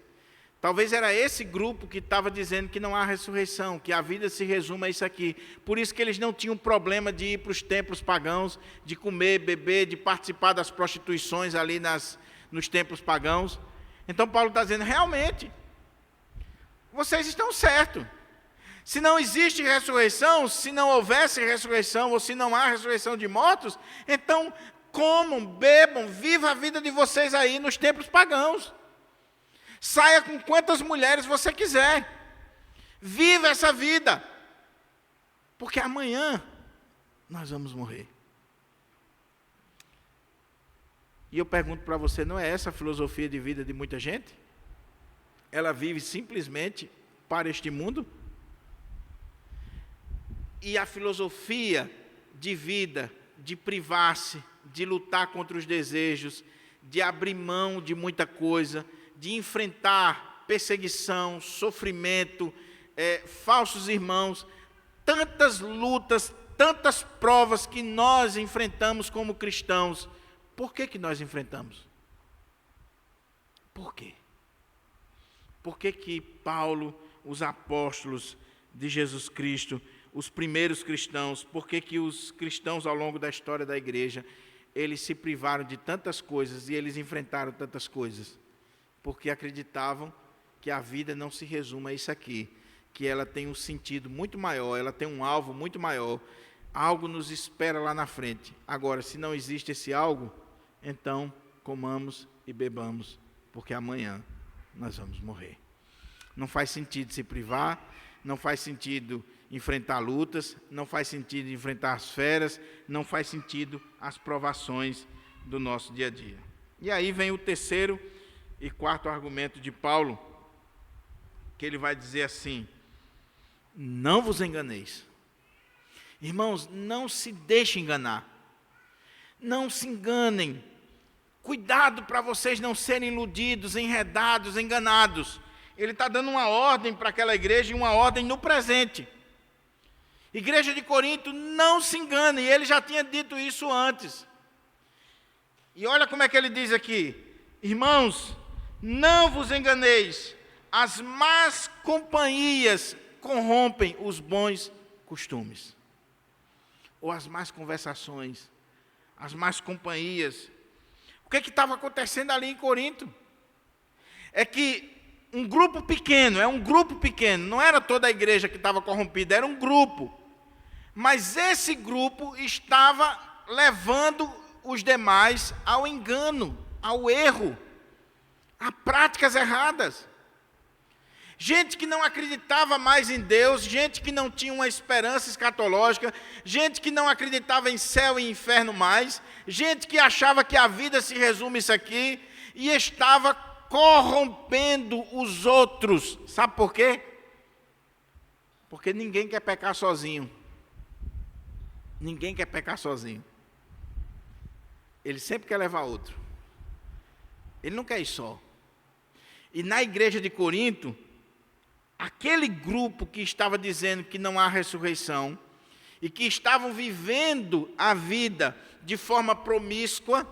Talvez era esse grupo que estava dizendo que não há ressurreição, que a vida se resume a isso aqui. Por isso que eles não tinham problema de ir para os templos pagãos, de comer, beber, de participar das prostituições ali nos templos pagãos. Então Paulo está dizendo, realmente, vocês estão certos. Se não existe ressurreição, se não houvesse ressurreição, ou se não há ressurreição de mortos, então comam, bebam, vivam a vida de vocês aí nos templos pagãos. Saia com quantas mulheres você quiser. Viva essa vida. Porque amanhã nós vamos morrer. E eu pergunto para você, não é essa a filosofia de vida de muita gente? Ela vive simplesmente para este mundo? E a filosofia de vida, de privar-se, de lutar contra os desejos, de abrir mão de muita coisa, de enfrentar perseguição, sofrimento, falsos irmãos, tantas lutas, tantas provas que nós enfrentamos como cristãos. Por que nós enfrentamos? Por quê? Por que Paulo, os apóstolos de Jesus Cristo, os primeiros cristãos, por que os cristãos ao longo da história da igreja, eles se privaram de tantas coisas e eles enfrentaram tantas coisas? Porque acreditavam que a vida não se resume a isso aqui, que ela tem um sentido muito maior, ela tem um alvo muito maior, algo nos espera lá na frente. Agora, se não existe esse algo, então comamos e bebamos, porque amanhã nós vamos morrer. Não faz sentido se privar, não faz sentido enfrentar lutas, não faz sentido enfrentar as feras, não faz sentido as provações do nosso dia a dia. E aí vem o terceiro e quarto argumento de Paulo, que ele vai dizer assim: não vos enganeis. Irmãos, não se deixem enganar. Não se enganem. Cuidado para vocês não serem iludidos, enredados, enganados. Ele está dando uma ordem para aquela igreja e uma ordem no presente. Igreja de Corinto, não se engane. E ele já tinha dito isso antes. E olha como é que ele diz aqui: irmãos, não vos enganeis, as más companhias corrompem os bons costumes. Ou as más conversações, as más companhias. O que estava acontecendo ali em Corinto? É que um grupo pequeno, não era toda a igreja que estava corrompida, era um grupo. Mas esse grupo estava levando os demais ao engano, ao erro, a práticas erradas. Gente que não acreditava mais em Deus, gente que não tinha uma esperança escatológica, gente que não acreditava em céu e inferno mais, gente que achava que a vida se resume isso aqui, e estava corrompendo os outros. Sabe por quê? Porque ninguém quer pecar sozinho. Ninguém quer pecar sozinho. Ele sempre quer levar outro. Ele não quer ir só. E na igreja de Corinto, aquele grupo que estava dizendo que não há ressurreição e que estavam vivendo a vida de forma promíscua,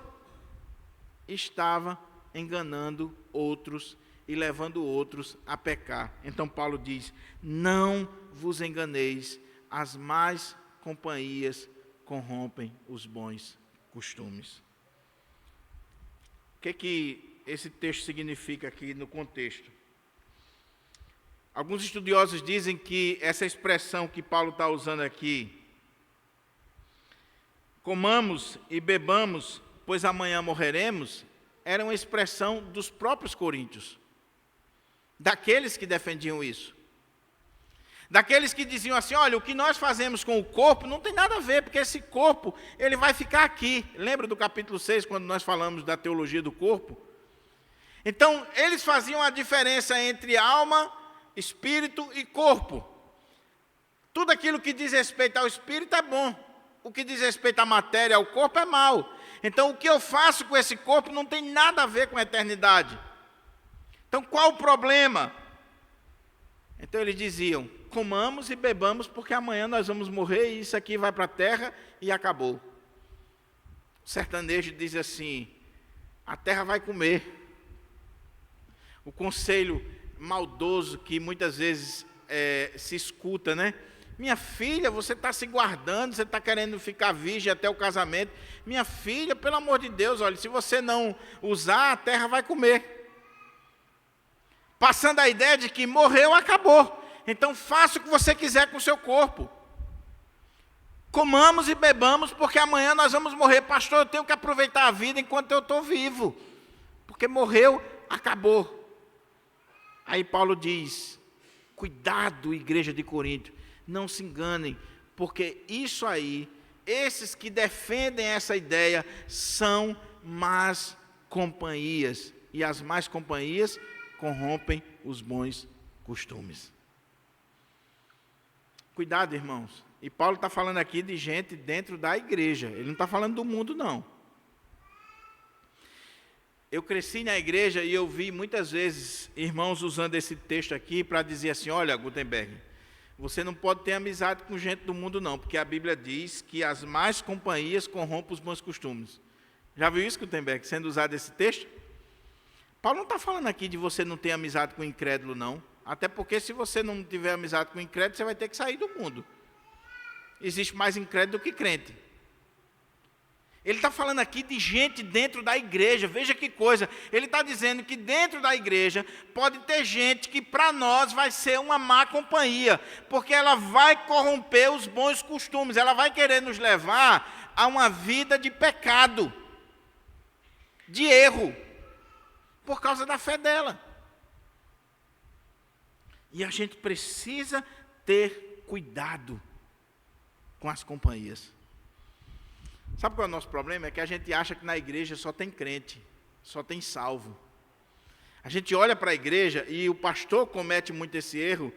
estava enganando outros e levando outros a pecar. Então Paulo diz: não vos enganeis, as más companhias corrompem os bons costumes. O que esse texto significa aqui no contexto? Alguns estudiosos dizem que essa expressão que Paulo está usando aqui, comamos e bebamos, pois amanhã morreremos, era uma expressão dos próprios coríntios, daqueles que defendiam isso, daqueles que diziam assim: olha, o que nós fazemos com o corpo não tem nada a ver, porque esse corpo ele vai ficar aqui. Lembra do capítulo 6, quando nós falamos da teologia do corpo? Então, eles faziam a diferença entre alma, espírito e corpo. Tudo aquilo que diz respeito ao espírito é bom. O que diz respeito à matéria, ao corpo, é mau. Então, o que eu faço com esse corpo não tem nada a ver com a eternidade. Então, qual o problema? Então, eles diziam: comamos e bebamos, porque amanhã nós vamos morrer e isso aqui vai para a terra e acabou. O sertanejo diz assim: a terra vai comer. O conselho maldoso que muitas vezes se escuta, né? Minha filha, você está se guardando, você está querendo ficar virgem até o casamento. Minha filha, pelo amor de Deus, olha, se você não usar, a terra vai comer. Passando a ideia de que morreu, acabou. Então faça o que você quiser com o seu corpo. Comamos e bebamos, porque amanhã nós vamos morrer. Pastor, eu tenho que aproveitar a vida enquanto eu estou vivo. Porque morreu, acabou. Aí Paulo diz: cuidado, igreja de Corinto, não se enganem, porque isso aí, esses que defendem essa ideia, são más companhias, e as más companhias corrompem os bons costumes. Cuidado, irmãos. E Paulo está falando aqui de gente dentro da igreja, ele não está falando do mundo, não. Eu cresci na igreja e eu vi muitas vezes irmãos usando esse texto aqui para dizer assim: olha, Gutenberg, você não pode ter amizade com gente do mundo não, porque a Bíblia diz que as más companhias corrompem os bons costumes. Já viu isso, Gutenberg, sendo usado esse texto? Paulo não está falando aqui de você não ter amizade com o incrédulo, não. Até porque se você não tiver amizade com o incrédulo, você vai ter que sair do mundo. Existe mais incrédulo do que crente. Ele está falando aqui de gente dentro da igreja. Veja que coisa. Ele está dizendo que dentro da igreja pode ter gente que para nós vai ser uma má companhia, porque ela vai corromper os bons costumes, ela vai querer nos levar a uma vida de pecado, de erro, por causa da fé dela. E a gente precisa ter cuidado com as companhias. Sabe qual é o nosso problema? É que a gente acha que na igreja só tem crente, só tem salvo. A gente olha para a igreja e o pastor comete muito esse erro.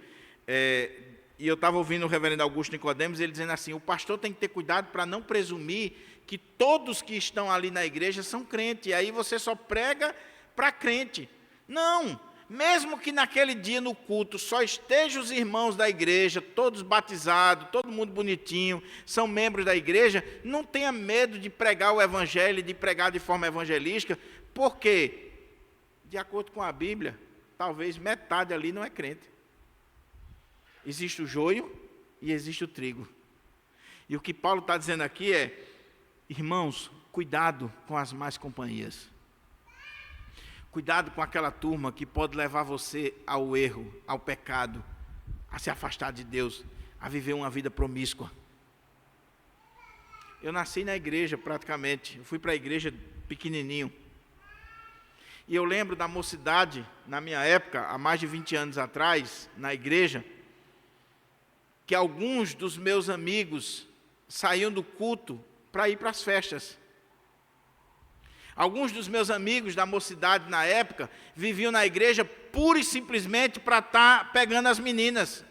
E eu estava ouvindo o reverendo Augusto Nicodemos, ele dizendo assim: o pastor tem que ter cuidado para não presumir que todos que estão ali na igreja são crentes, e aí você só prega para crente. Não! Mesmo que naquele dia no culto só estejam os irmãos da igreja, todos batizados, todo mundo bonitinho, são membros da igreja, não tenha medo de pregar o evangelho, de pregar de forma evangelística, porque, de acordo com a Bíblia, talvez metade ali não é crente. Existe o joio e existe o trigo. E o que Paulo está dizendo aqui é: irmãos, cuidado com as más companhias. Cuidado com aquela turma que pode levar você ao erro, ao pecado, a se afastar de Deus, a viver uma vida promíscua. Eu nasci na igreja praticamente, eu fui para a igreja pequenininho. E eu lembro da mocidade, na minha época, há mais de 20 anos atrás, na igreja, que alguns dos meus amigos saíam do culto para ir para as festas. Alguns dos meus amigos da mocidade na época viviam na igreja pura e simplesmente para estar pegando as meninas.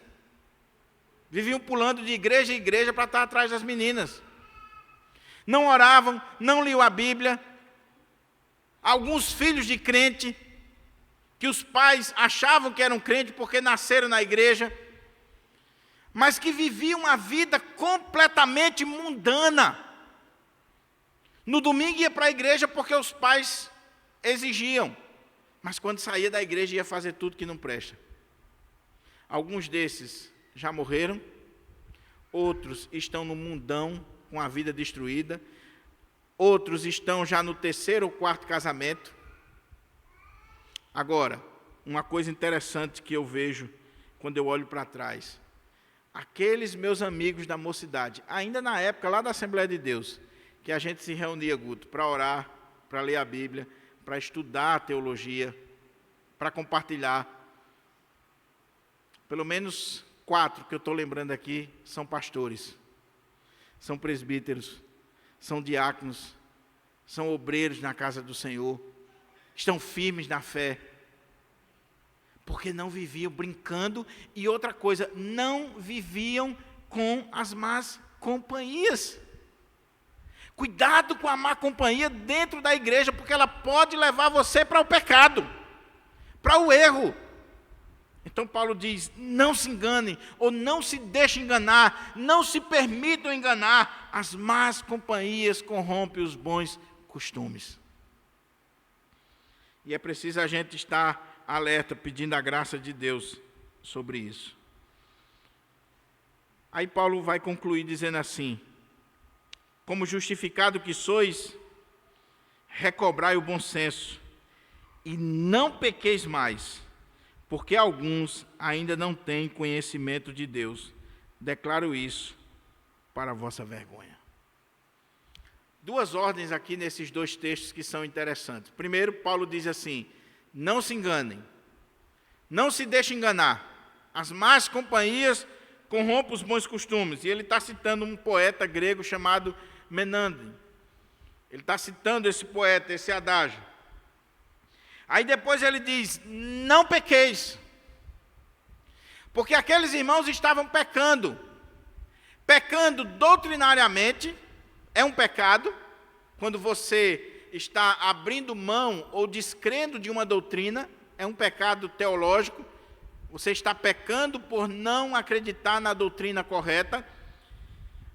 Viviam pulando de igreja em igreja para estar atrás das meninas. Não oravam, não liam a Bíblia. Alguns filhos de crente, que os pais achavam que eram crentes porque nasceram na igreja, mas que viviam uma vida completamente mundana. No domingo ia para a igreja porque os pais exigiam, mas quando saía da igreja ia fazer tudo que não presta. Alguns desses já morreram, outros estão no mundão com a vida destruída, outros estão já no 3º ou 4º casamento. Agora, uma coisa interessante que eu vejo quando eu olho para trás, aqueles meus amigos da mocidade, ainda na época lá da Assembleia de Deus, que a gente se reunia, Guto, para orar, para ler a Bíblia, para estudar a teologia, para compartilhar. Pelo menos 4 que eu estou lembrando aqui são pastores, são presbíteros, são diáconos, são obreiros na casa do Senhor, estão firmes na fé, porque não viviam brincando, e outra coisa, não viviam com as más companhias. Cuidado com a má companhia dentro da igreja, porque ela pode levar você para o pecado, para o erro. Então Paulo diz, não se enganem, ou não se deixem enganar, não se permitam enganar, as más companhias corrompem os bons costumes. E é preciso a gente estar alerta, pedindo a graça de Deus sobre isso. Aí Paulo vai concluir dizendo assim, como justificado que sois, recobrai o bom senso, e não pequeis mais, porque alguns ainda não têm conhecimento de Deus. Declaro isso para a vossa vergonha. 2 ordens aqui nesses 2 textos que são interessantes. Primeiro, Paulo diz assim, não se enganem, não se deixem enganar, as más companhias corrompem os bons costumes. E ele está citando um poeta grego chamado Menandre. Ele está citando esse poeta, esse adágio. Aí depois ele diz, não pequeis, porque aqueles irmãos estavam pecando doutrinariamente, é um pecado, quando você está abrindo mão ou descrendo de uma doutrina, é um pecado teológico, você está pecando por não acreditar na doutrina correta.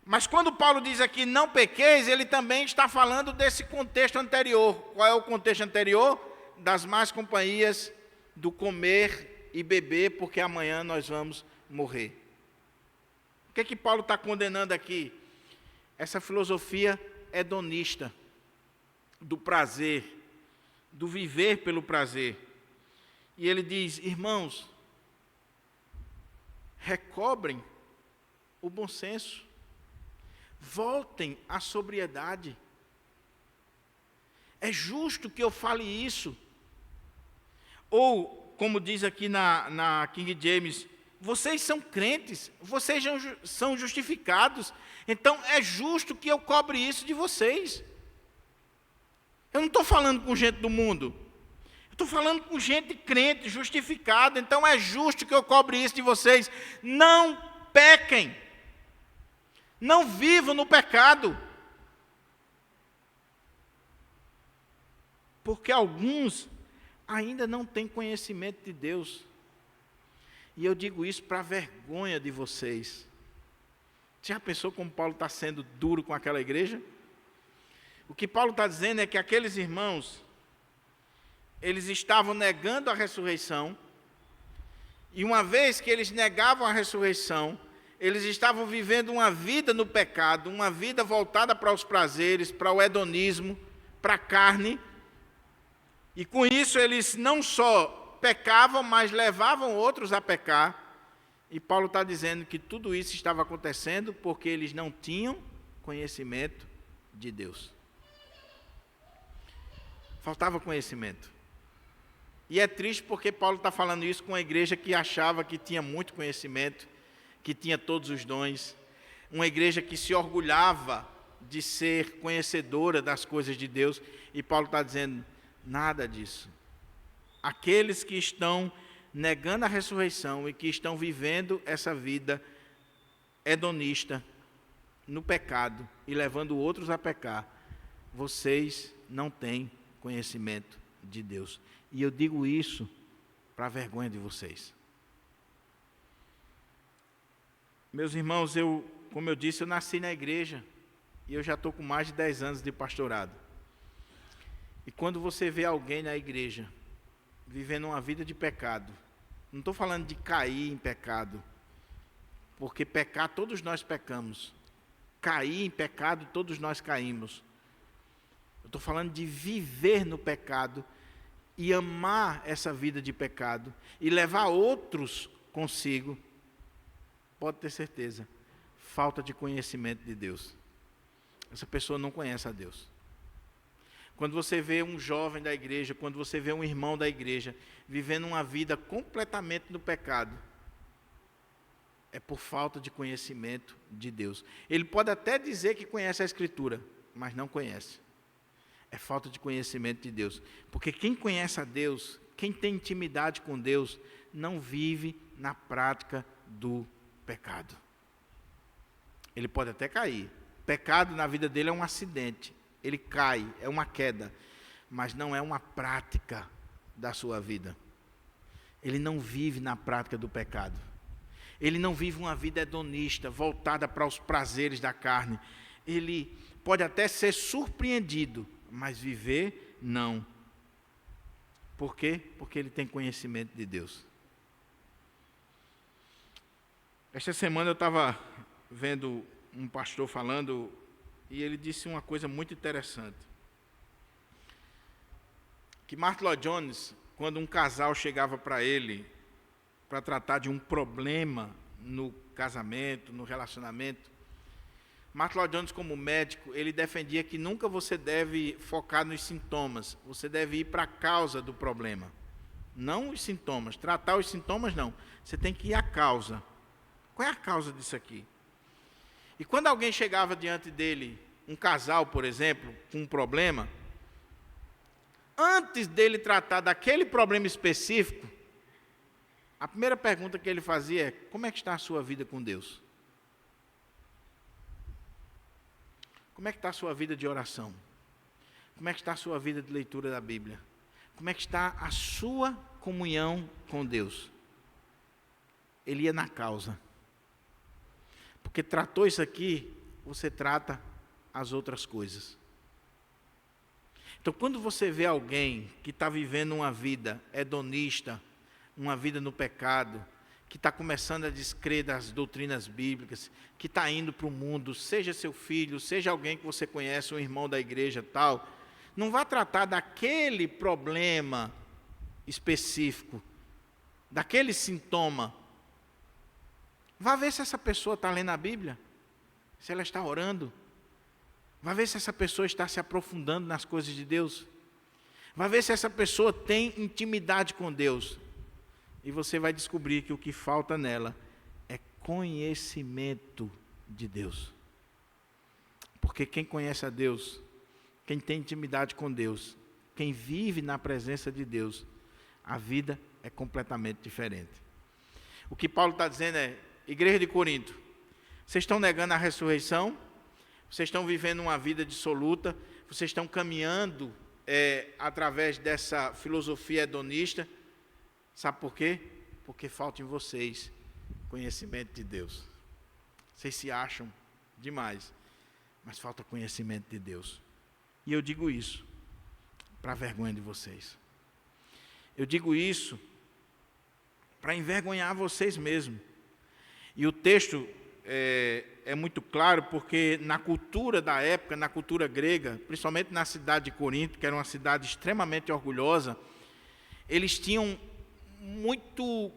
Mas quando Paulo diz aqui, não pequeis, ele também está falando desse contexto anterior. Qual é o contexto anterior? Das más companhias, do comer e beber, porque amanhã nós vamos morrer. O que é que Paulo está condenando aqui? Essa filosofia hedonista, do prazer, do viver pelo prazer. E ele diz, irmãos, recobrem o bom senso. Voltem à sobriedade. É justo que eu fale isso. Ou, como diz aqui na King James, vocês são crentes, vocês são justificados, então é justo que eu cobre isso de vocês. Eu não estou falando com gente do mundo, eu estou falando com gente crente, justificada, então é justo que eu cobre isso de vocês. Não pequem. Não vivam no pecado, porque alguns ainda não têm conhecimento de Deus, e eu digo isso para a vergonha de vocês. Você já pensou como Paulo está sendo duro com aquela igreja? O que Paulo está dizendo é que aqueles irmãos, eles estavam negando a ressurreição, e uma vez que eles negavam a ressurreição, eles estavam vivendo uma vida no pecado, uma vida voltada para os prazeres, para o hedonismo, para a carne. E com isso eles não só pecavam, mas levavam outros a pecar. E Paulo está dizendo que tudo isso estava acontecendo porque eles não tinham conhecimento de Deus. Faltava conhecimento. E é triste porque Paulo está falando isso com uma igreja que achava que tinha muito conhecimento, que tinha todos os dons, uma igreja que se orgulhava de ser conhecedora das coisas de Deus, e Paulo está dizendo, nada disso. Aqueles que estão negando a ressurreição e que estão vivendo essa vida hedonista no pecado e levando outros a pecar, vocês não têm conhecimento de Deus. E eu digo isso para a vergonha de vocês. Meus irmãos, como eu disse, eu nasci na igreja e eu já estou com mais de 10 anos de pastorado. E quando você vê alguém na igreja vivendo uma vida de pecado, não estou falando de cair em pecado, porque pecar todos nós pecamos, cair em pecado todos nós caímos. Eu estou falando de viver no pecado e amar essa vida de pecado e levar outros consigo. Pode ter certeza, falta de conhecimento de Deus. Essa pessoa não conhece a Deus. Quando você vê um jovem da igreja, quando você vê um irmão da igreja vivendo uma vida completamente no pecado, é por falta de conhecimento de Deus. Ele pode até dizer que conhece a Escritura, mas não conhece. É falta de conhecimento de Deus. Porque quem conhece a Deus, quem tem intimidade com Deus, não vive na prática do pecado. Ele pode até cair. Pecado na vida dele é um acidente. Ele cai, é uma queda. Mas não é uma prática da sua vida. Ele não vive na prática do pecado. Ele não vive uma vida hedonista, voltada para os prazeres da carne. Ele pode até ser surpreendido, mas viver, não. Por quê? Porque ele tem conhecimento de Deus. Esta semana eu estava vendo um pastor falando, e ele disse uma coisa muito interessante. Que Martyn Lloyd-Jones, quando um casal chegava para ele, para tratar de um problema no casamento, no relacionamento, Martyn Lloyd-Jones, como médico, ele defendia que nunca você deve focar nos sintomas, você deve ir para a causa do problema. Não os sintomas, tratar os sintomas não, você tem que ir à causa. Qual é a causa disso aqui? E quando alguém chegava diante dele, um casal, por exemplo, com um problema, antes dele tratar daquele problema específico, a primeira pergunta que ele fazia é, como é que está a sua vida com Deus? Como é que está a sua vida de oração? Como é que está a sua vida de leitura da Bíblia? Como é que está a sua comunhão com Deus? Ele ia na causa. Porque tratou isso aqui, você trata as outras coisas. Então, quando você vê alguém que está vivendo uma vida hedonista, uma vida no pecado, que está começando a descrer das doutrinas bíblicas, que está indo para o mundo, seja seu filho, seja alguém que você conhece, um irmão da igreja, tal, não vá tratar daquele problema específico, daquele sintoma. Vá ver se essa pessoa está lendo a Bíblia, se ela está orando. Vá ver se essa pessoa está se aprofundando nas coisas de Deus. Vá ver se essa pessoa tem intimidade com Deus. E você vai descobrir que o que falta nela é conhecimento de Deus. Porque quem conhece a Deus, quem tem intimidade com Deus, quem vive na presença de Deus, a vida é completamente diferente. O que Paulo está dizendo é, igreja de Corinto, vocês estão negando a ressurreição, vocês estão vivendo uma vida dissoluta, vocês estão caminhando através dessa filosofia hedonista. Sabe por quê? Porque falta em vocês conhecimento de Deus. Vocês se acham demais, mas falta conhecimento de Deus. E eu digo isso para a vergonha de vocês. Eu digo isso para envergonhar vocês mesmos. E o texto é muito claro, porque na cultura da época, na cultura grega, principalmente na cidade de Corinto, que era uma cidade extremamente orgulhosa, eles tinham muito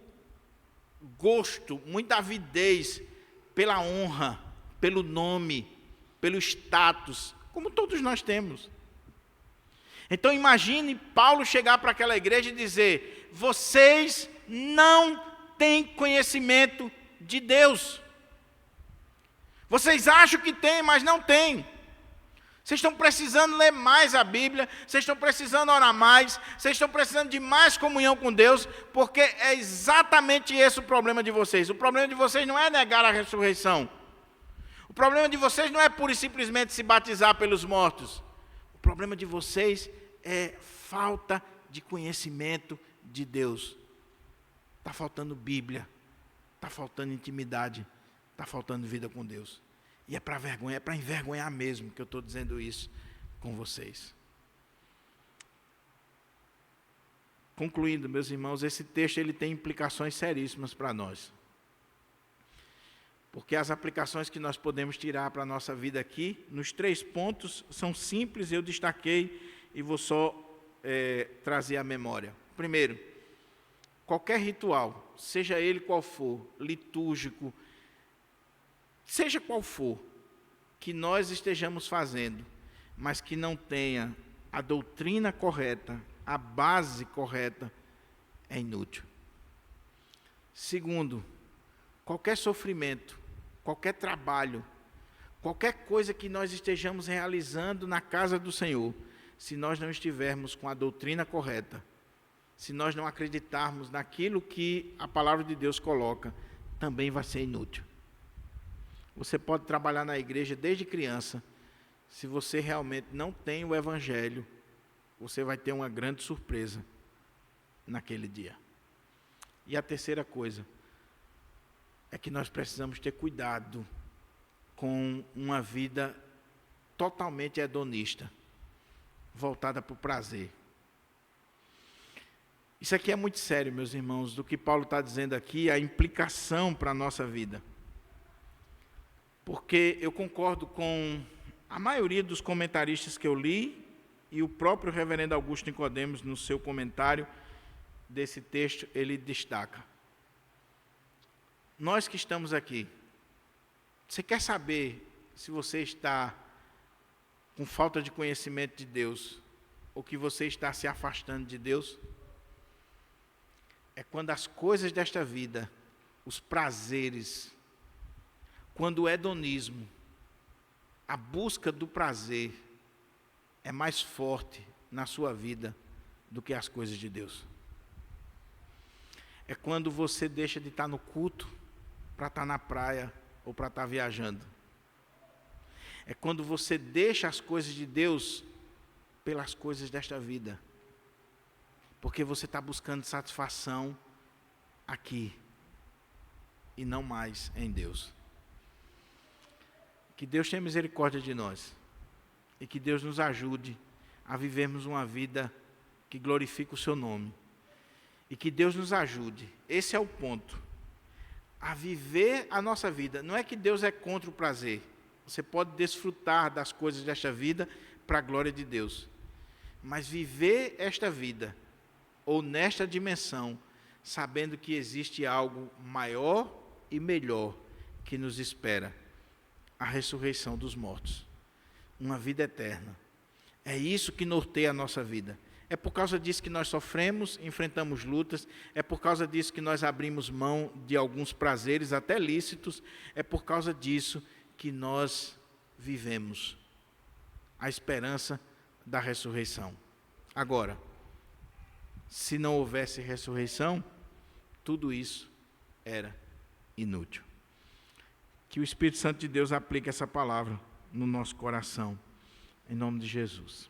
gosto, muita avidez pela honra, pelo nome, pelo status, como todos nós temos. Então imagine Paulo chegar para aquela igreja e dizer: vocês não têm conhecimento de Deus. Vocês acham que têm, mas não têm. Vocês estão precisando ler mais a Bíblia, vocês estão precisando orar mais, vocês estão precisando de mais comunhão com Deus, porque é exatamente esse o problema de vocês. O problema de vocês não é negar a ressurreição. O problema de vocês não é pura e simplesmente se batizar pelos mortos. O problema de vocês é falta de conhecimento de Deus. Está faltando Bíblia, está faltando intimidade, está faltando vida com Deus. E é para vergonha, é para envergonhar mesmo que eu estou dizendo isso com vocês. Concluindo, meus irmãos, esse texto ele tem implicações seríssimas para nós. Porque as aplicações que nós podemos tirar para a nossa vida aqui, nos 3 pontos, são simples, eu destaquei e vou só trazer à memória. Primeiro, qualquer ritual, seja ele qual for, litúrgico, seja qual for, que nós estejamos fazendo, mas que não tenha a doutrina correta, a base correta, é inútil. Segundo, qualquer sofrimento, qualquer trabalho, qualquer coisa que nós estejamos realizando na casa do Senhor, se nós não estivermos com a doutrina correta, se nós não acreditarmos naquilo que a palavra de Deus coloca, também vai ser inútil. Você pode trabalhar na igreja desde criança, se você realmente não tem o Evangelho, você vai ter uma grande surpresa naquele dia. E a terceira coisa é que nós precisamos ter cuidado com uma vida totalmente hedonista, voltada para o prazer. Isso aqui é muito sério, meus irmãos, do que Paulo está dizendo aqui, a implicação para a nossa vida. Porque eu concordo com a maioria dos comentaristas que eu li, e o próprio reverendo Augusto Nicodemos, no seu comentário desse texto, ele destaca. Nós que estamos aqui, você quer saber se você está com falta de conhecimento de Deus, ou que você está se afastando de Deus? É quando as coisas desta vida, os prazeres, quando o hedonismo, a busca do prazer, é mais forte na sua vida do que as coisas de Deus. É quando você deixa de estar no culto para estar na praia ou para estar viajando. É quando você deixa as coisas de Deus pelas coisas desta vida. Porque você está buscando satisfação aqui e não mais em Deus. Que Deus tenha misericórdia de nós e que Deus nos ajude a vivermos uma vida que glorifique o seu nome. E que Deus nos ajude, esse é o ponto, a viver a nossa vida. Não é que Deus é contra o prazer. Você pode desfrutar das coisas desta vida para a glória de Deus. Mas viver esta vida, ou nesta dimensão, sabendo que existe algo maior e melhor que nos espera. A ressurreição dos mortos. Uma vida eterna. É isso que norteia a nossa vida. É por causa disso que nós sofremos, enfrentamos lutas, é por causa disso que nós abrimos mão de alguns prazeres, até lícitos, é por causa disso que nós vivemos a esperança da ressurreição. Agora, se não houvesse ressurreição, tudo isso era inútil. Que o Espírito Santo de Deus aplique essa palavra no nosso coração, em nome de Jesus.